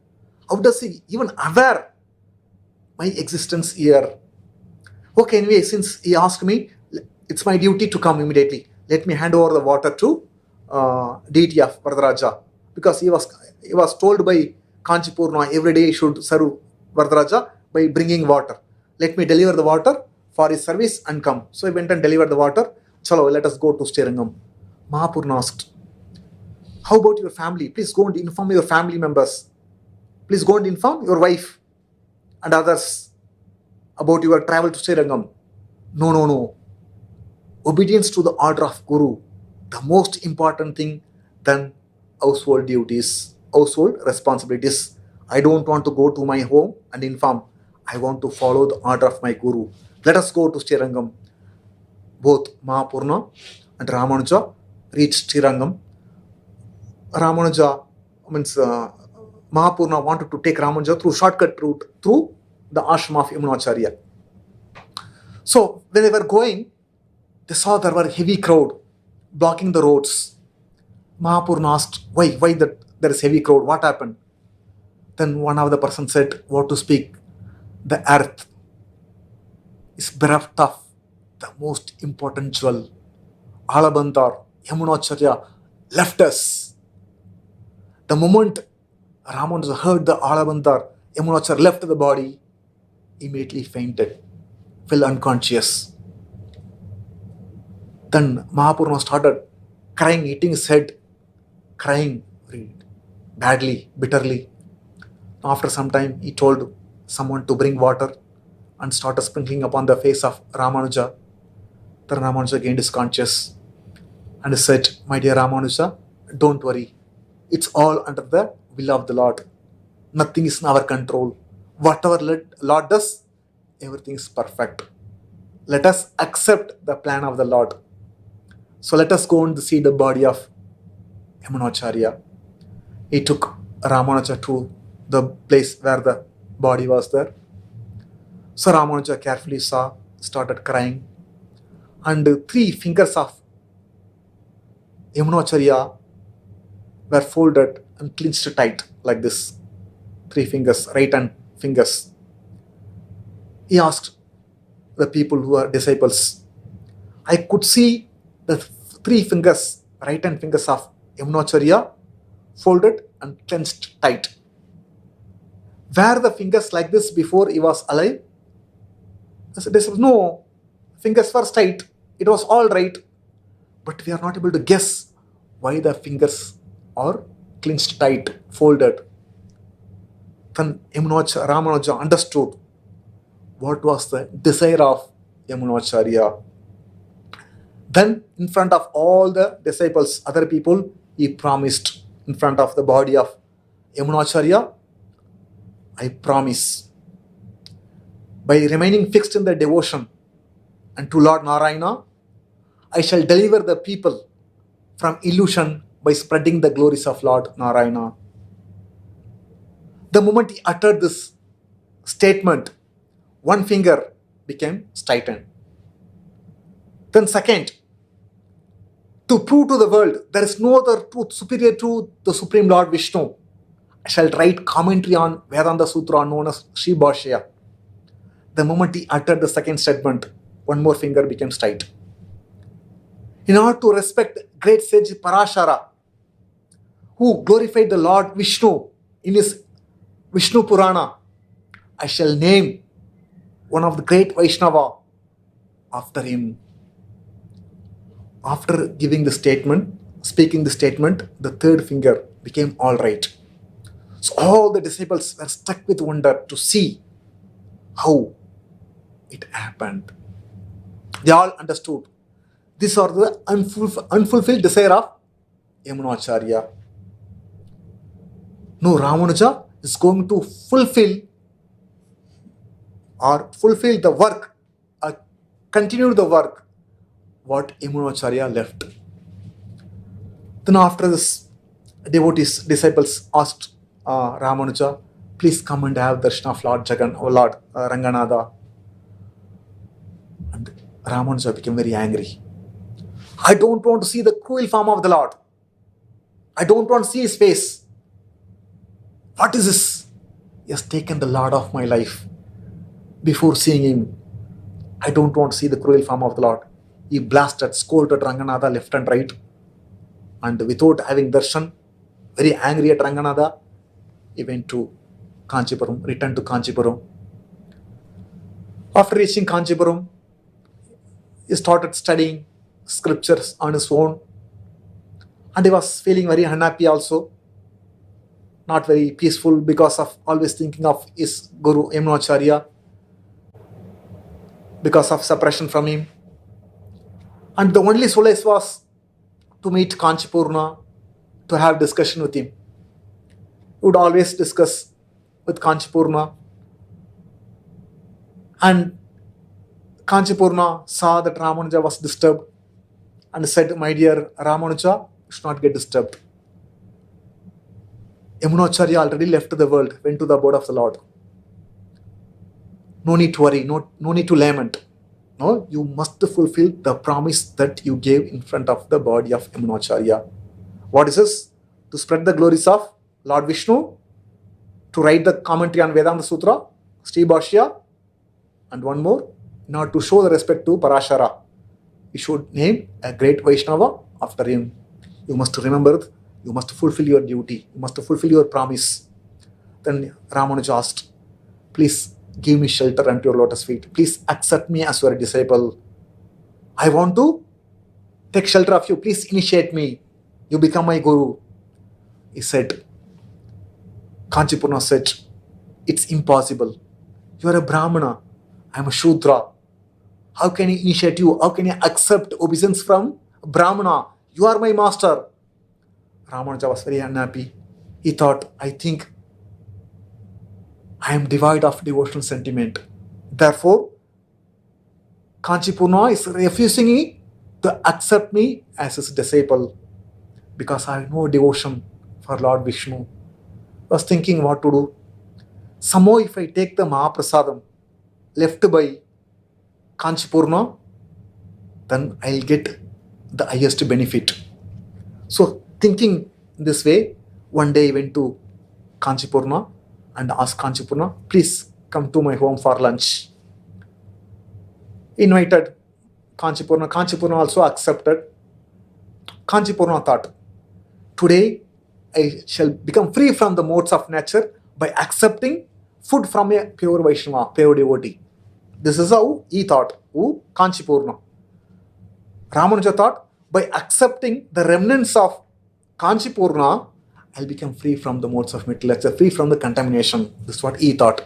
How does he even aware my existence here? Okay, anyway, since he asked me, it's my duty to come immediately. Let me hand over the water to deity of Varadaraja. Because he was told by Kanchipurna every day he should serve Varadaraja by bringing water. let me deliver the water for his service and come. So he went and delivered the water. Chalo, let us go to Srirangam. Mahaprabhu asked, how about your family? Please go and inform your family members. Please go and inform your wife and others about your travel to Srirangam. No. Obedience to the order of Guru, the most important thing than household duties, household responsibilities. I don't want to go to my home and inform. I want to follow the order of my Guru. Let us go to Srirangam. Both Mahapurna and Ramanuja reached Srirangam. Ramanuja means Mahapurna wanted to take Ramanuja through shortcut route through the ashram of Yamunacharya. So when they were going, they saw there were heavy crowd blocking the roads. Mahapurna asked, why that there is heavy crowd? What happened? Then one of the person said, what to speak? The earth is bereft of the most important jewel. Alabandar, Yamunacharya left us. The moment Ramanuja heard the Alabandar, Yamunacharya left the body, immediately fainted, fell unconscious. Then Mahapurna started crying, hitting his head, crying very badly, bitterly. After some time, he told someone to bring water and started sprinkling upon the face of Ramanuja. Then Ramanuja gained his conscious and said, my dear Ramanuja, don't worry. It's all under the will of the Lord. Nothing is in our control. Whatever Lord does, everything is perfect. Let us accept the plan of the Lord. So let us go and see the body of Yamunacharya. He took Ramanuja to the place where the body was there. So Ramanuja carefully saw, started crying, and 3 fingers of Yamunacharya were folded and clenched tight like this. 3 fingers, right hand fingers. He asked the people who are disciples, I could see the 3 fingers, right hand fingers of Yamunacharya folded and clenched tight. Were the fingers like this before he was alive? There was no, fingers were tight. It was all right. But we are not able to guess why the fingers are clenched tight, folded. Then Ramanuja understood what was the desire of Yamunacharya. Then in front of all the disciples, other people, he promised in front of the body of Yamunacharya, I promise, by remaining fixed in the devotion and to Lord Narayana, I shall deliver the people from illusion by spreading the glories of Lord Narayana. The moment he uttered this statement, 1 finger became straightened. Then second, to prove to the world there is no other truth superior to the Supreme Lord Vishnu, I shall write commentary on Vedanta Sutra known as Sri Bhashya. The moment he uttered the second statement, 1 more finger became straight. In order to respect great sage Parashara, who glorified the Lord Vishnu in his Vishnu Purana, I shall name one of the great Vaishnava after him. After giving the statement, speaking the statement, the 3rd finger became all right. So all the disciples were struck with wonder to see how it happened. They all understood. These are the unfulfilled desire of Yamunacharya. No, Ramanuja is going to fulfill the work, or continue the work what Yamunacharya left. Then after this, disciples asked Ramanuja, please come and have darshan of Lord Ranganatha. And Ramanuja became very angry. I don't want to see the cruel form of the Lord. I don't want to see his face. What is this? He has taken the Lord of my life. Before seeing him, I don't want to see the cruel form of the Lord. He blasted, scolded Ranganatha left and right. And without having darshan, very angry at Ranganatha, he went to Kanchipuram, returned to Kanchipuram. After reaching Kanchipuram, he started studying scriptures on his own, and he was feeling very unhappy also, not very peaceful because of always thinking of his Guru Ramanujacharya, because of separation from him. And the only solace was to meet Kanchipurna, to have discussion with him. He would always discuss with Kanchipurna, and Kanchipurna saw that Ramanuja was disturbed and said, "My dear Ramanuja, you should not get disturbed. Yamunacharya already left the world, went to the abode of the Lord. No need to worry, no need to lament. No, you must fulfill the promise that you gave in front of the body of Yamunacharya. What is this? To spread the glories of Lord Vishnu, to write the commentary on Vedanta Sutra, Sri Bhashya, and one more, in order to show the respect to Parashara. You should name a great Vaishnava after him. You must remember, you must fulfill your duty, you must fulfill your promise." Then Ramanuja asked, "Please give me shelter unto your lotus feet. Please accept me as your disciple. I want to take shelter of you. Please initiate me. You become my guru." He said, Kanchipurna said, "It's impossible. You are a Brahmana. I am a Shudra. How can I initiate you? How can I accept obeisance from Brahmana? You are my master." Ramanuja was very unhappy. He thought, "I think I am devoid of devotional sentiment. Therefore, Kanchipurna is refusing me to accept me as his disciple because I have no devotion for Lord Vishnu." I was thinking what to do. Somehow if I take the Mahaprasadam left by Kanchipurna, then I'll get the highest benefit. So thinking in this way, one day I went to Kanchipurna and asked Kanchipurna, "Please come to my home for lunch." Invited Kanchipurna. Kanchipurna also accepted. Kanchipurna thought, "Today I shall become free from the modes of nature by accepting food from a pure Vaishnava, pure devotee." This is how he thought. Who? Kanchipurna. Ramanuja thought, by accepting the remnants of Kanchipurna, I'll become free from the modes of material nature, free from the contamination. This is what he thought.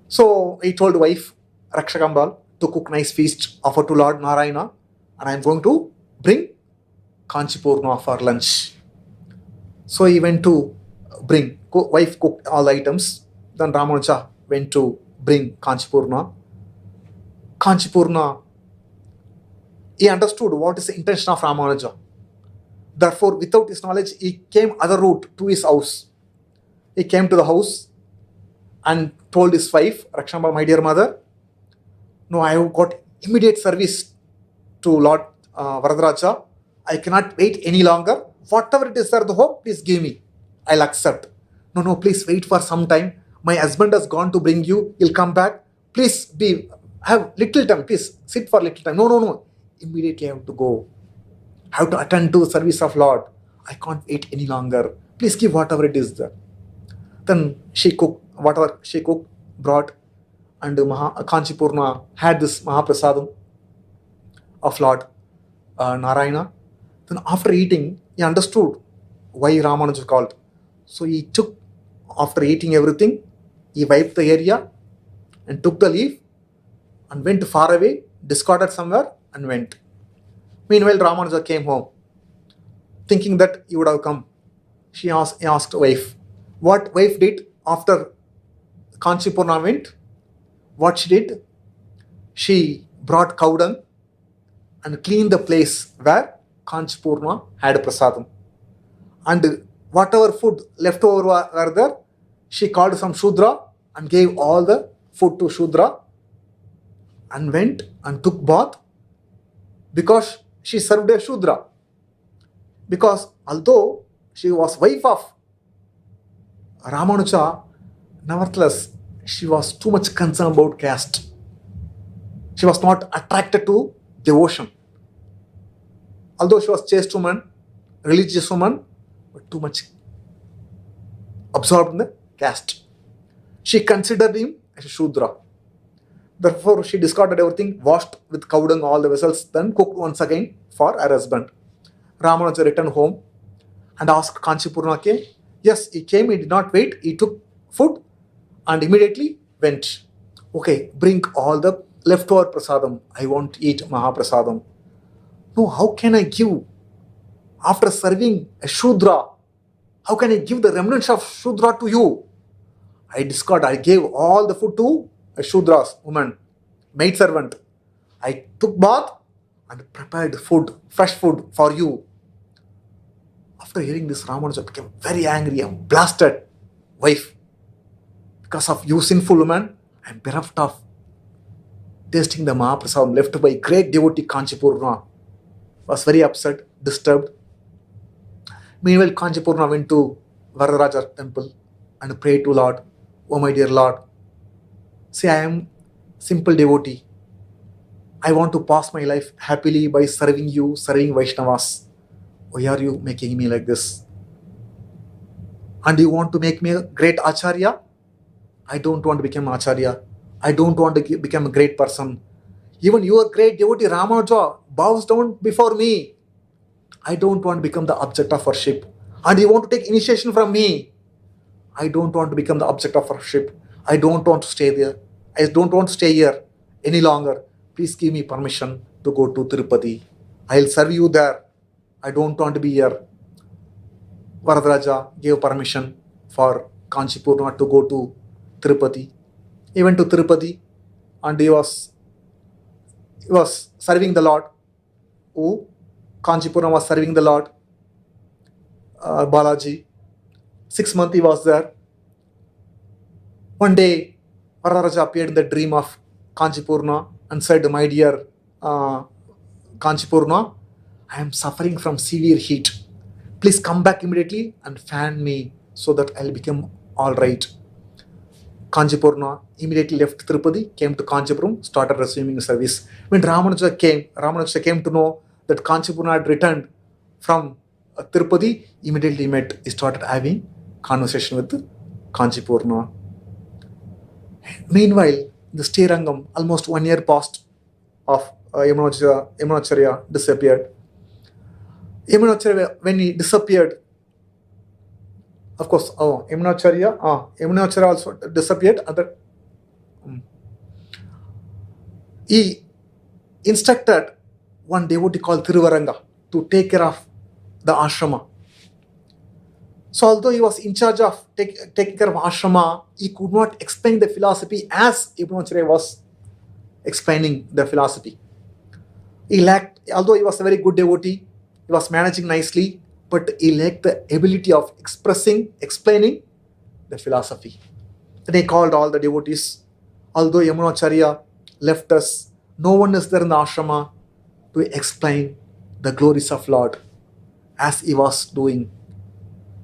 So he told wife, Rakshakambal, to cook nice feast, offer to Lord Narayana, and I'm going to bring Kanchipurna for lunch. So he went to bring, wife cooked all the items. Then Ramanuja went to bring Kanchipurna. Kanchipurna, he understood what is the intention of Ramanuja. Therefore, without his knowledge, he came other route to his house. He came to the house and told his wife, Rakshamba, "My dear mother, no, I have got immediate service to Lord Varadaraja. I cannot wait any longer. Whatever it is there, the hope, please give me. I'll accept." No, please wait for some time. My husband has gone to bring you. He'll come back. Please have little time. Please sit for little time. No. Immediately I have to go. I have to attend to the service of Lord. I can't wait any longer. Please give whatever it is there. Then she cooked, whatever she cooked, brought, and Kanchipurna had this Mahaprasadam of Lord Narayana. Then after eating, he understood why Ramanuja called. So he took, after eating everything, he wiped the area and took the leaf and went far away, discarded somewhere and went. Meanwhile, Ramanuja came home, thinking that he would have come. He asked wife. What wife did after Kanchipurna went? What she did? She brought cow dung and cleaned the place where Kanchipurna had prasadam. And whatever food left over were there, she called some Shudra and gave all the food to Shudra and went and took bath because she served a Shudra. Because although she was wife of Ramanuja, nevertheless, she was too much concerned about caste. She was not attracted to devotion. Although she was chaste woman, religious woman, but too much absorbed in the caste. She considered him as a Shudra. Therefore, she discarded everything, washed with cow dung all the vessels, then cooked once again for her husband. Ramanuja returned home and asked Kanchipurna came. Yes, he came, he did not wait, he took food and immediately went. Okay, bring all the leftover prasadam. I want to eat Mahaprasadam. No, how can I give? After serving a Shudra, how can I give the remnants of Shudra to you? I gave all the food to a Shudra's woman, maid servant. I took bath and prepared food, fresh food for you. After hearing this, Ramanuja became very angry and blasted. Wife, because of you sinful woman, I am bereft of tasting the Mahaprasadam left by great devotee Kanchipurna. Was very upset, disturbed. Meanwhile, Kanchipurna went to Varadaraja temple and prayed to Lord, oh my dear Lord, say I am simple devotee. I want to pass my life happily by serving you, serving Vaishnavas. Why are you making me like this? And you want to make me a great Acharya? I don't want to become Acharya. I don't want to become a great person. Even your great devotee Ramanuja bows down before me. I don't want to become the object of worship. And you want to take initiation from me. I don't want to become the object of worship. I don't want to stay there. I don't want to stay here any longer. Please give me permission to go to Tirupati. I'll serve you there. I don't want to be here. Varadaraja gave permission for Kanchipurna to go to Tirupati. He went to Tirupati and he was serving the Lord. Who? Kanchipurna was serving the Lord Balaji. 6 months he was there. One day, Varadaraja appeared in the dream of Kanchipurna and said, my dear Kanchipurna, I am suffering from severe heat. Please come back immediately and fan me so that I'll become all right. Kanchipurna immediately left Tirupati, came to Kanchipuram, started resuming service. When Ramanuja came to know that Kanchipurna had returned from Tirupati, immediately he started having conversation with Kanchipurna. Meanwhile, in the Srirangam, almost 1 year passed of Ramanujacharya disappeared. Ramanujacharya, when he disappeared, of course, Ramanujacharya also disappeared. He instructed one devotee called Gauranga to take care of the ashrama. So although he was in charge of taking care of ashrama, he could not explain the philosophy as Ramanujacharya was explaining the philosophy. Although he was a very good devotee, he was managing nicely, but he lacked the ability of explaining the philosophy. Then he called all the devotees. Although Ramanujacharya left us, no one is there in the ashrama to explain the glories of Lord as he was doing.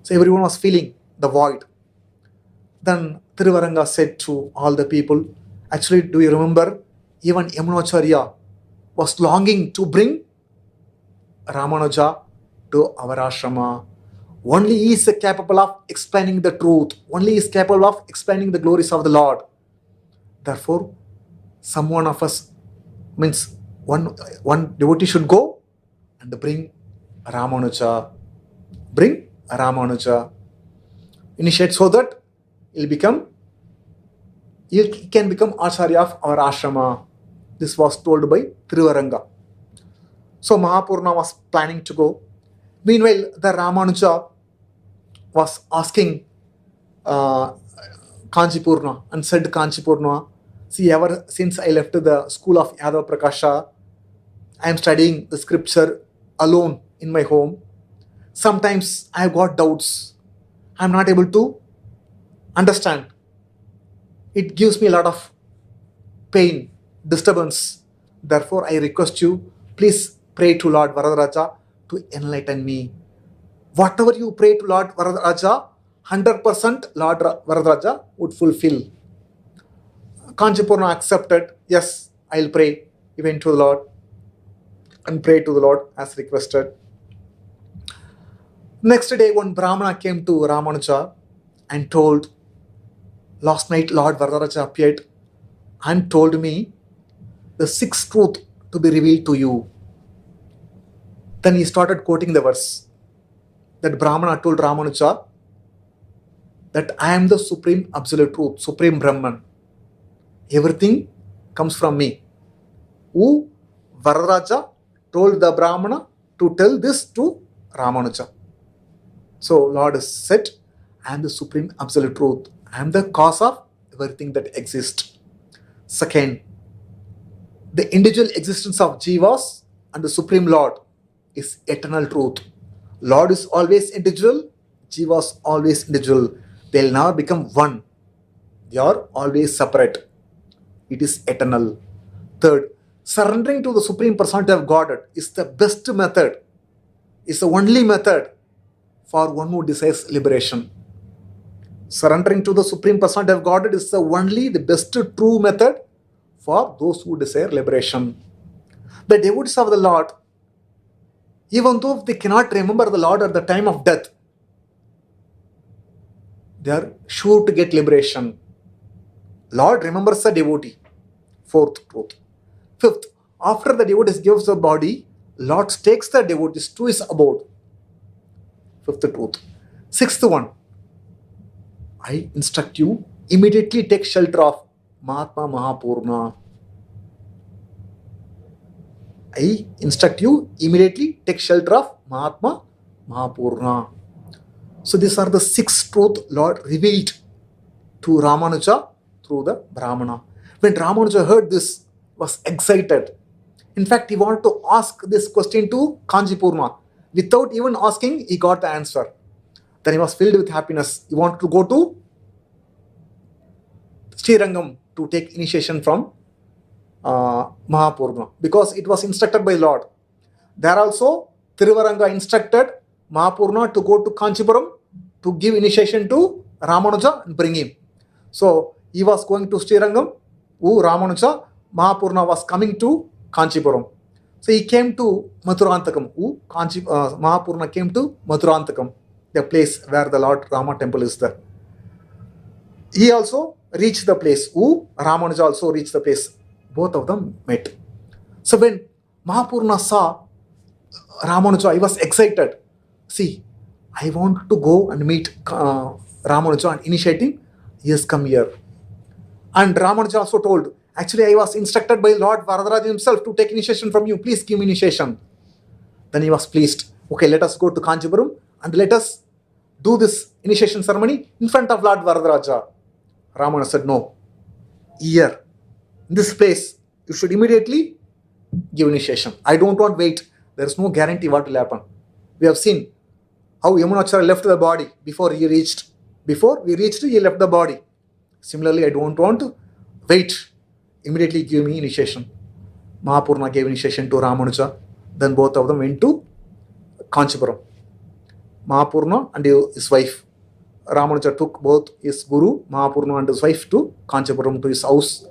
So everyone was feeling the void. Then Thiruvaranga said to all the people, actually, do you remember, even Ramanujacharya was longing to bring Ramanuja to our ashrama. Only he is capable of explaining the truth. Only he is capable of explaining the glories of the Lord. Therefore, someone of us, means one devotee should go and bring Ramanuja. Bring Ramanuja. Initiate so that he can become Acharya of our ashrama. This was told by Thiruvaranga. So Mahapurna was planning to go. Meanwhile, the Ramanuja was asking Kanchipurna and said to Kanchipurna, see, ever since I left the school of Yadava Prakasha, I am studying the scripture alone in my home. Sometimes I have got doubts. I am not able to understand. It gives me a lot of pain, disturbance. Therefore, I request you, please pray to Lord Varadaraja to enlighten me. Whatever you pray to Lord Varadaraja, 100% Lord Varadaraja would fulfill. Kanchipurna accepted. Yes, I'll pray. He went to the Lord and prayed to the Lord as requested. Next day, one Brahmana came to Ramanuja and told, last night Lord Varadaraja appeared and told me the sixth truth to be revealed to you. Then he started quoting the verse that Brahmana told Ramanuja that I am the supreme absolute truth, supreme Brahman. Everything comes from me. Who Vararaja told the Brahmana to tell this to Ramanuja. So Lord has said, I am the supreme absolute truth. I am the cause of everything that exists. Second, the individual existence of Jivas and the Supreme Lord is eternal truth. Lord is always individual, Jivas always individual. They will never become one. They are always separate. It is eternal. Third, surrendering to the Supreme Personality of Godhead is the best method, is the only method for one who desires liberation. Surrendering to the Supreme Personality of Godhead is the best true method for those who desire liberation. The devotees of the Lord, even though they cannot remember the Lord at the time of death, they are sure to get liberation. Lord remembers the devotee. Fourth truth. Fifth, after the devotee gives the body, Lord takes the devotees to his abode. Fifth truth. Sixth one, I instruct you, immediately take shelter of Mahatma Mahapurna. I instruct you, immediately take shelter of Mahatma Mahapurna. So these are the six truths Lord revealed to Ramanuja through the Brahmana. When Ramanuja heard this, was excited. In fact, he wanted to ask this question to Kanchipurna. Without even asking, he got the answer. Then he was filled with happiness. He wanted to go to Srirangam to take initiation from Mahapurna because it was instructed by Lord. There also, Thiruvaranga instructed Mahapurna to go to Kanchipuram to give initiation to Ramanuja and bring him. So he was going to Srirangam, Ramanuja, Mahapurna was coming to Kanchipuram. So he came to Mathurantakam. Mahapurna came to Mathurantakam, the place where the Lord Rama temple is there. He also reached the place. Ramanuja also reached the place. Both of them met. So when Mahapurna saw Ramanuja, he was excited. See, I want to go and meet Ramanuja and initiate him. He has come here. And Ramanuja also told, actually I was instructed by Lord Varadaraja himself to take initiation from you. Please give me initiation. Then he was pleased. Okay, let us go to Kanchipuram and let us do this initiation ceremony in front of Lord Varadaraja. Ramana said, no. Here, in this place, you should immediately give initiation. I don't want to wait. There is no guarantee what will happen. We have seen how Yamunacharya left the body before he reached. Before we reached, he left the body. Similarly, I don't want to wait. Immediately give me initiation. Mahapurna gave initiation to Ramanuja. Then both of them went to Kanchipuram. Mahapurna and his wife. Ramanuja took both his guru, Mahapurna and his wife to Kanchipuram, to his house.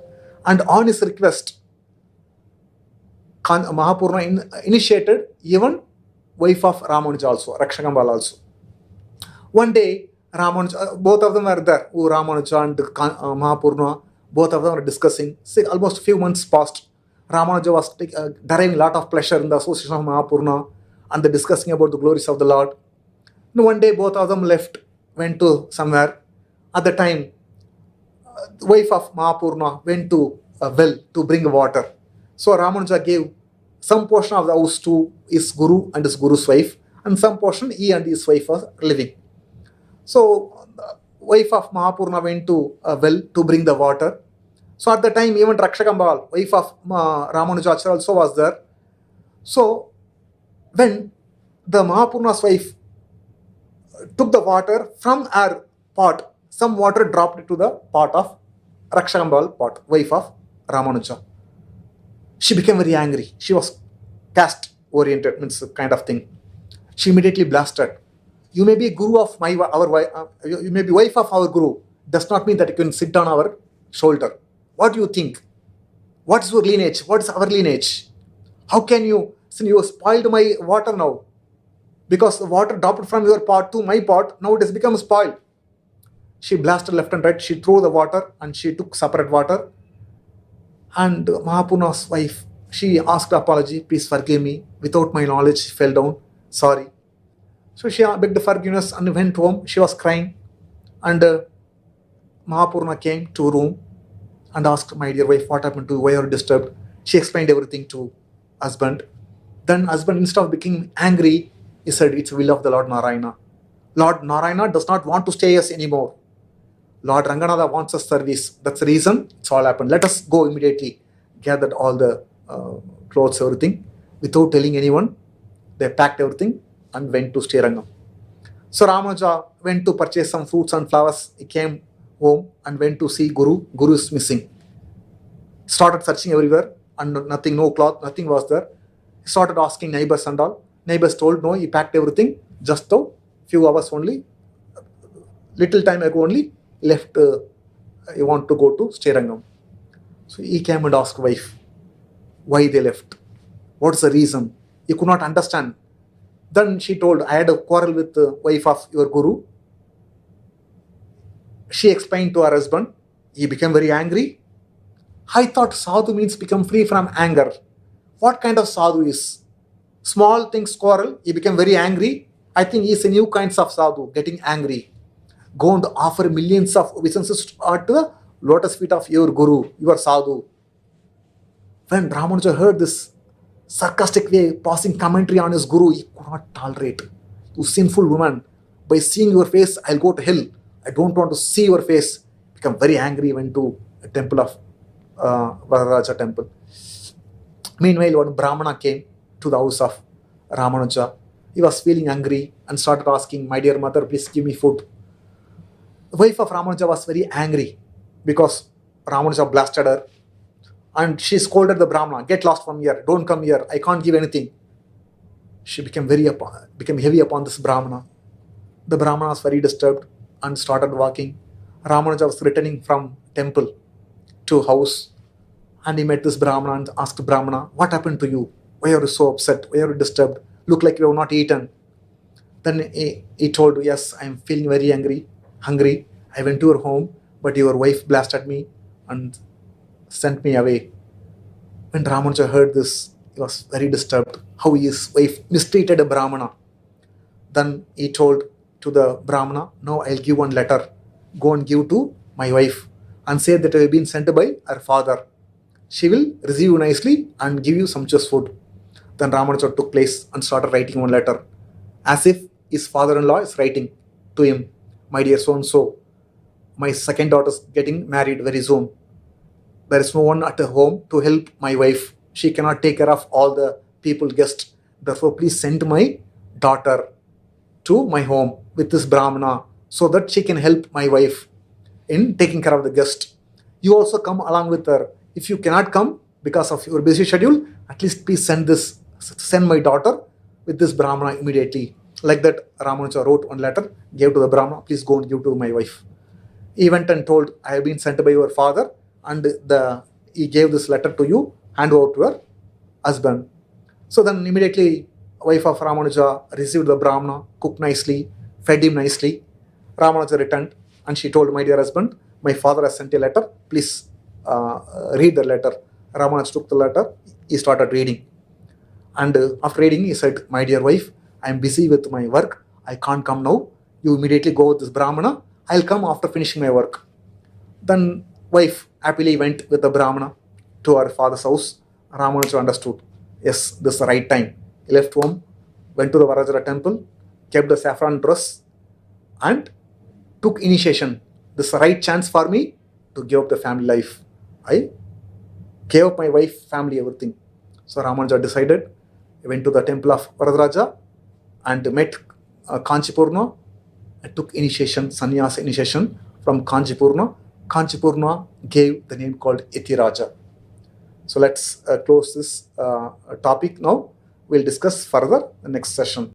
And on his request, Mahapurna initiated even wife of Ramanuja also, Rakshakambal also. One day, Ramanuja, both of them were there, Ramanuja and Mahapurna, both of them were discussing. Almost a few months passed. Ramanuja was deriving a lot of pleasure in the association of Mahapurna and the discussing about the glories of the Lord. And one day, both of them left, went to somewhere. At the time, the wife of Mahapurna went to a well to bring water. So Ramanuja gave some portion of the house to his guru and his guru's wife, and some portion he and his wife were living. So the wife of Mahapurna went to a well to bring the water. So at the time, even Rakshakambal, wife of Ramanujacharya, also was there. So when the Mahapurna's wife took the water from her pot, some water dropped into the pot of Rakshakambal pot, wife of Ramanuja. She became very angry. She was caste oriented, means kind of thing. She immediately blasted. You may be guru of our wife, you may be wife of our guru. Does not mean that you can sit on our shoulder. What do you think? What is your lineage? What is our lineage? How can you, since you spoiled my water now? Because the water dropped from your pot to my pot, now it has become spoiled. She blasted left and right. She threw the water and she took separate water. And Mahapuru's wife, she asked apology, please forgive me. Without my knowledge, she fell down. Sorry. So she begged forgiveness and went home. She was crying. And Mahapurna came to room and asked, my dear wife, what happened to you? Why are you disturbed? She explained everything to husband. Then husband, instead of becoming angry, he said, it's the will of the Lord Narayana. Lord Narayana does not want to stay us anymore. Lord Ranganatha wants us service. That's the reason it's all happened. Let us go immediately. Gathered all the clothes, everything. Without telling anyone, they packed everything and went to Srirangam. So Ramanuja went to purchase some fruits and flowers. He came home and went to see Guru. Guru is missing. Started searching everywhere and nothing, no cloth, nothing was there. He started asking neighbors and all. Neighbors told no, he packed everything. Just though, few hours only, little time ago only, left. He want to go to Srirangam. So he came and asked wife, why they left? What's the reason? He could not understand. Then she told, I had a quarrel with the wife of your Guru. She explained to her husband. He became very angry. I thought sadhu means become free from anger. What kind of sadhu is? Small things quarrel, he became very angry. I think he is a new kinds of sadhu, getting angry. Go and offer millions of obeisances to the lotus feet of your Guru, your sadhu. When Ramanuja heard this sarcastic way, passing commentary on his Guru, he could not tolerate. You sinful woman, by seeing your face, I'll go to hell. I don't want to see your face. Become very angry, went to a temple of Vararaja temple. Meanwhile, one Brahmana came to the house of Ramanuja. He was feeling angry and started asking, my dear mother, please give me food. The wife of Ramanuja was very angry because Ramanuja blasted her. And she scolded the Brahmana, get lost from here, don't come here, I can't give anything. She became heavy upon this Brahmana. The Brahmana was very disturbed and started walking. Ramanuja was returning from temple to house and he met this Brahmana and asked Brahmana, what happened to you? Why are you so upset? Why are you disturbed? Look like you have not eaten. Then he told, yes, I am feeling very hungry. I went to your home, but your wife blasted me and sent me away. When Ramanuja heard this, he was very disturbed. How his wife mistreated a Brahmana. Then he told to the Brahmana, no, I'll give one letter. Go and give to my wife and say that I have been sent by her father. She will receive you nicely and give you sumptuous food. Then Ramanuja took place and started writing one letter, as if his father-in-law is writing to him, my dear so-and-so, my second daughter is getting married very soon. There is no one at the home to help my wife. She cannot take care of all the people, guests. Therefore, please send my daughter to my home with this Brahmana so that she can help my wife in taking care of the guest. You also come along with her. If you cannot come because of your busy schedule, at least please send my daughter with this Brahmana immediately. Like that, Ramanuja wrote one letter, gave to the Brahmana, please go and give to my wife. He went and told, I have been sent by your father and he gave this letter to you, hand over to her husband. So then immediately, wife of Ramanuja received the Brahmana, cooked nicely, fed him nicely. Ramanuja returned and she told, my dear husband, my father has sent a letter, please read the letter. Ramanuja took the letter, he started reading. And after reading, he said, my dear wife, I am busy with my work, I can't come now. You immediately go with this Brahmana, I'll come after finishing my work. Then wife happily went with the Brahmana to her father's house. Ramanuja understood, yes, this is the right time. He left home, went to the Varajara temple, kept the saffron dress and took initiation. This is the right chance for me to give up the family life. I gave up my wife, family, everything. So Ramanuja decided, he went to the temple of Varadaraja and met Kanchipurna and took initiation, sannyasa initiation from Kanchipurna. Kanchipurna gave the name called Yatiraja. So let's close this topic now. We'll discuss further the next session.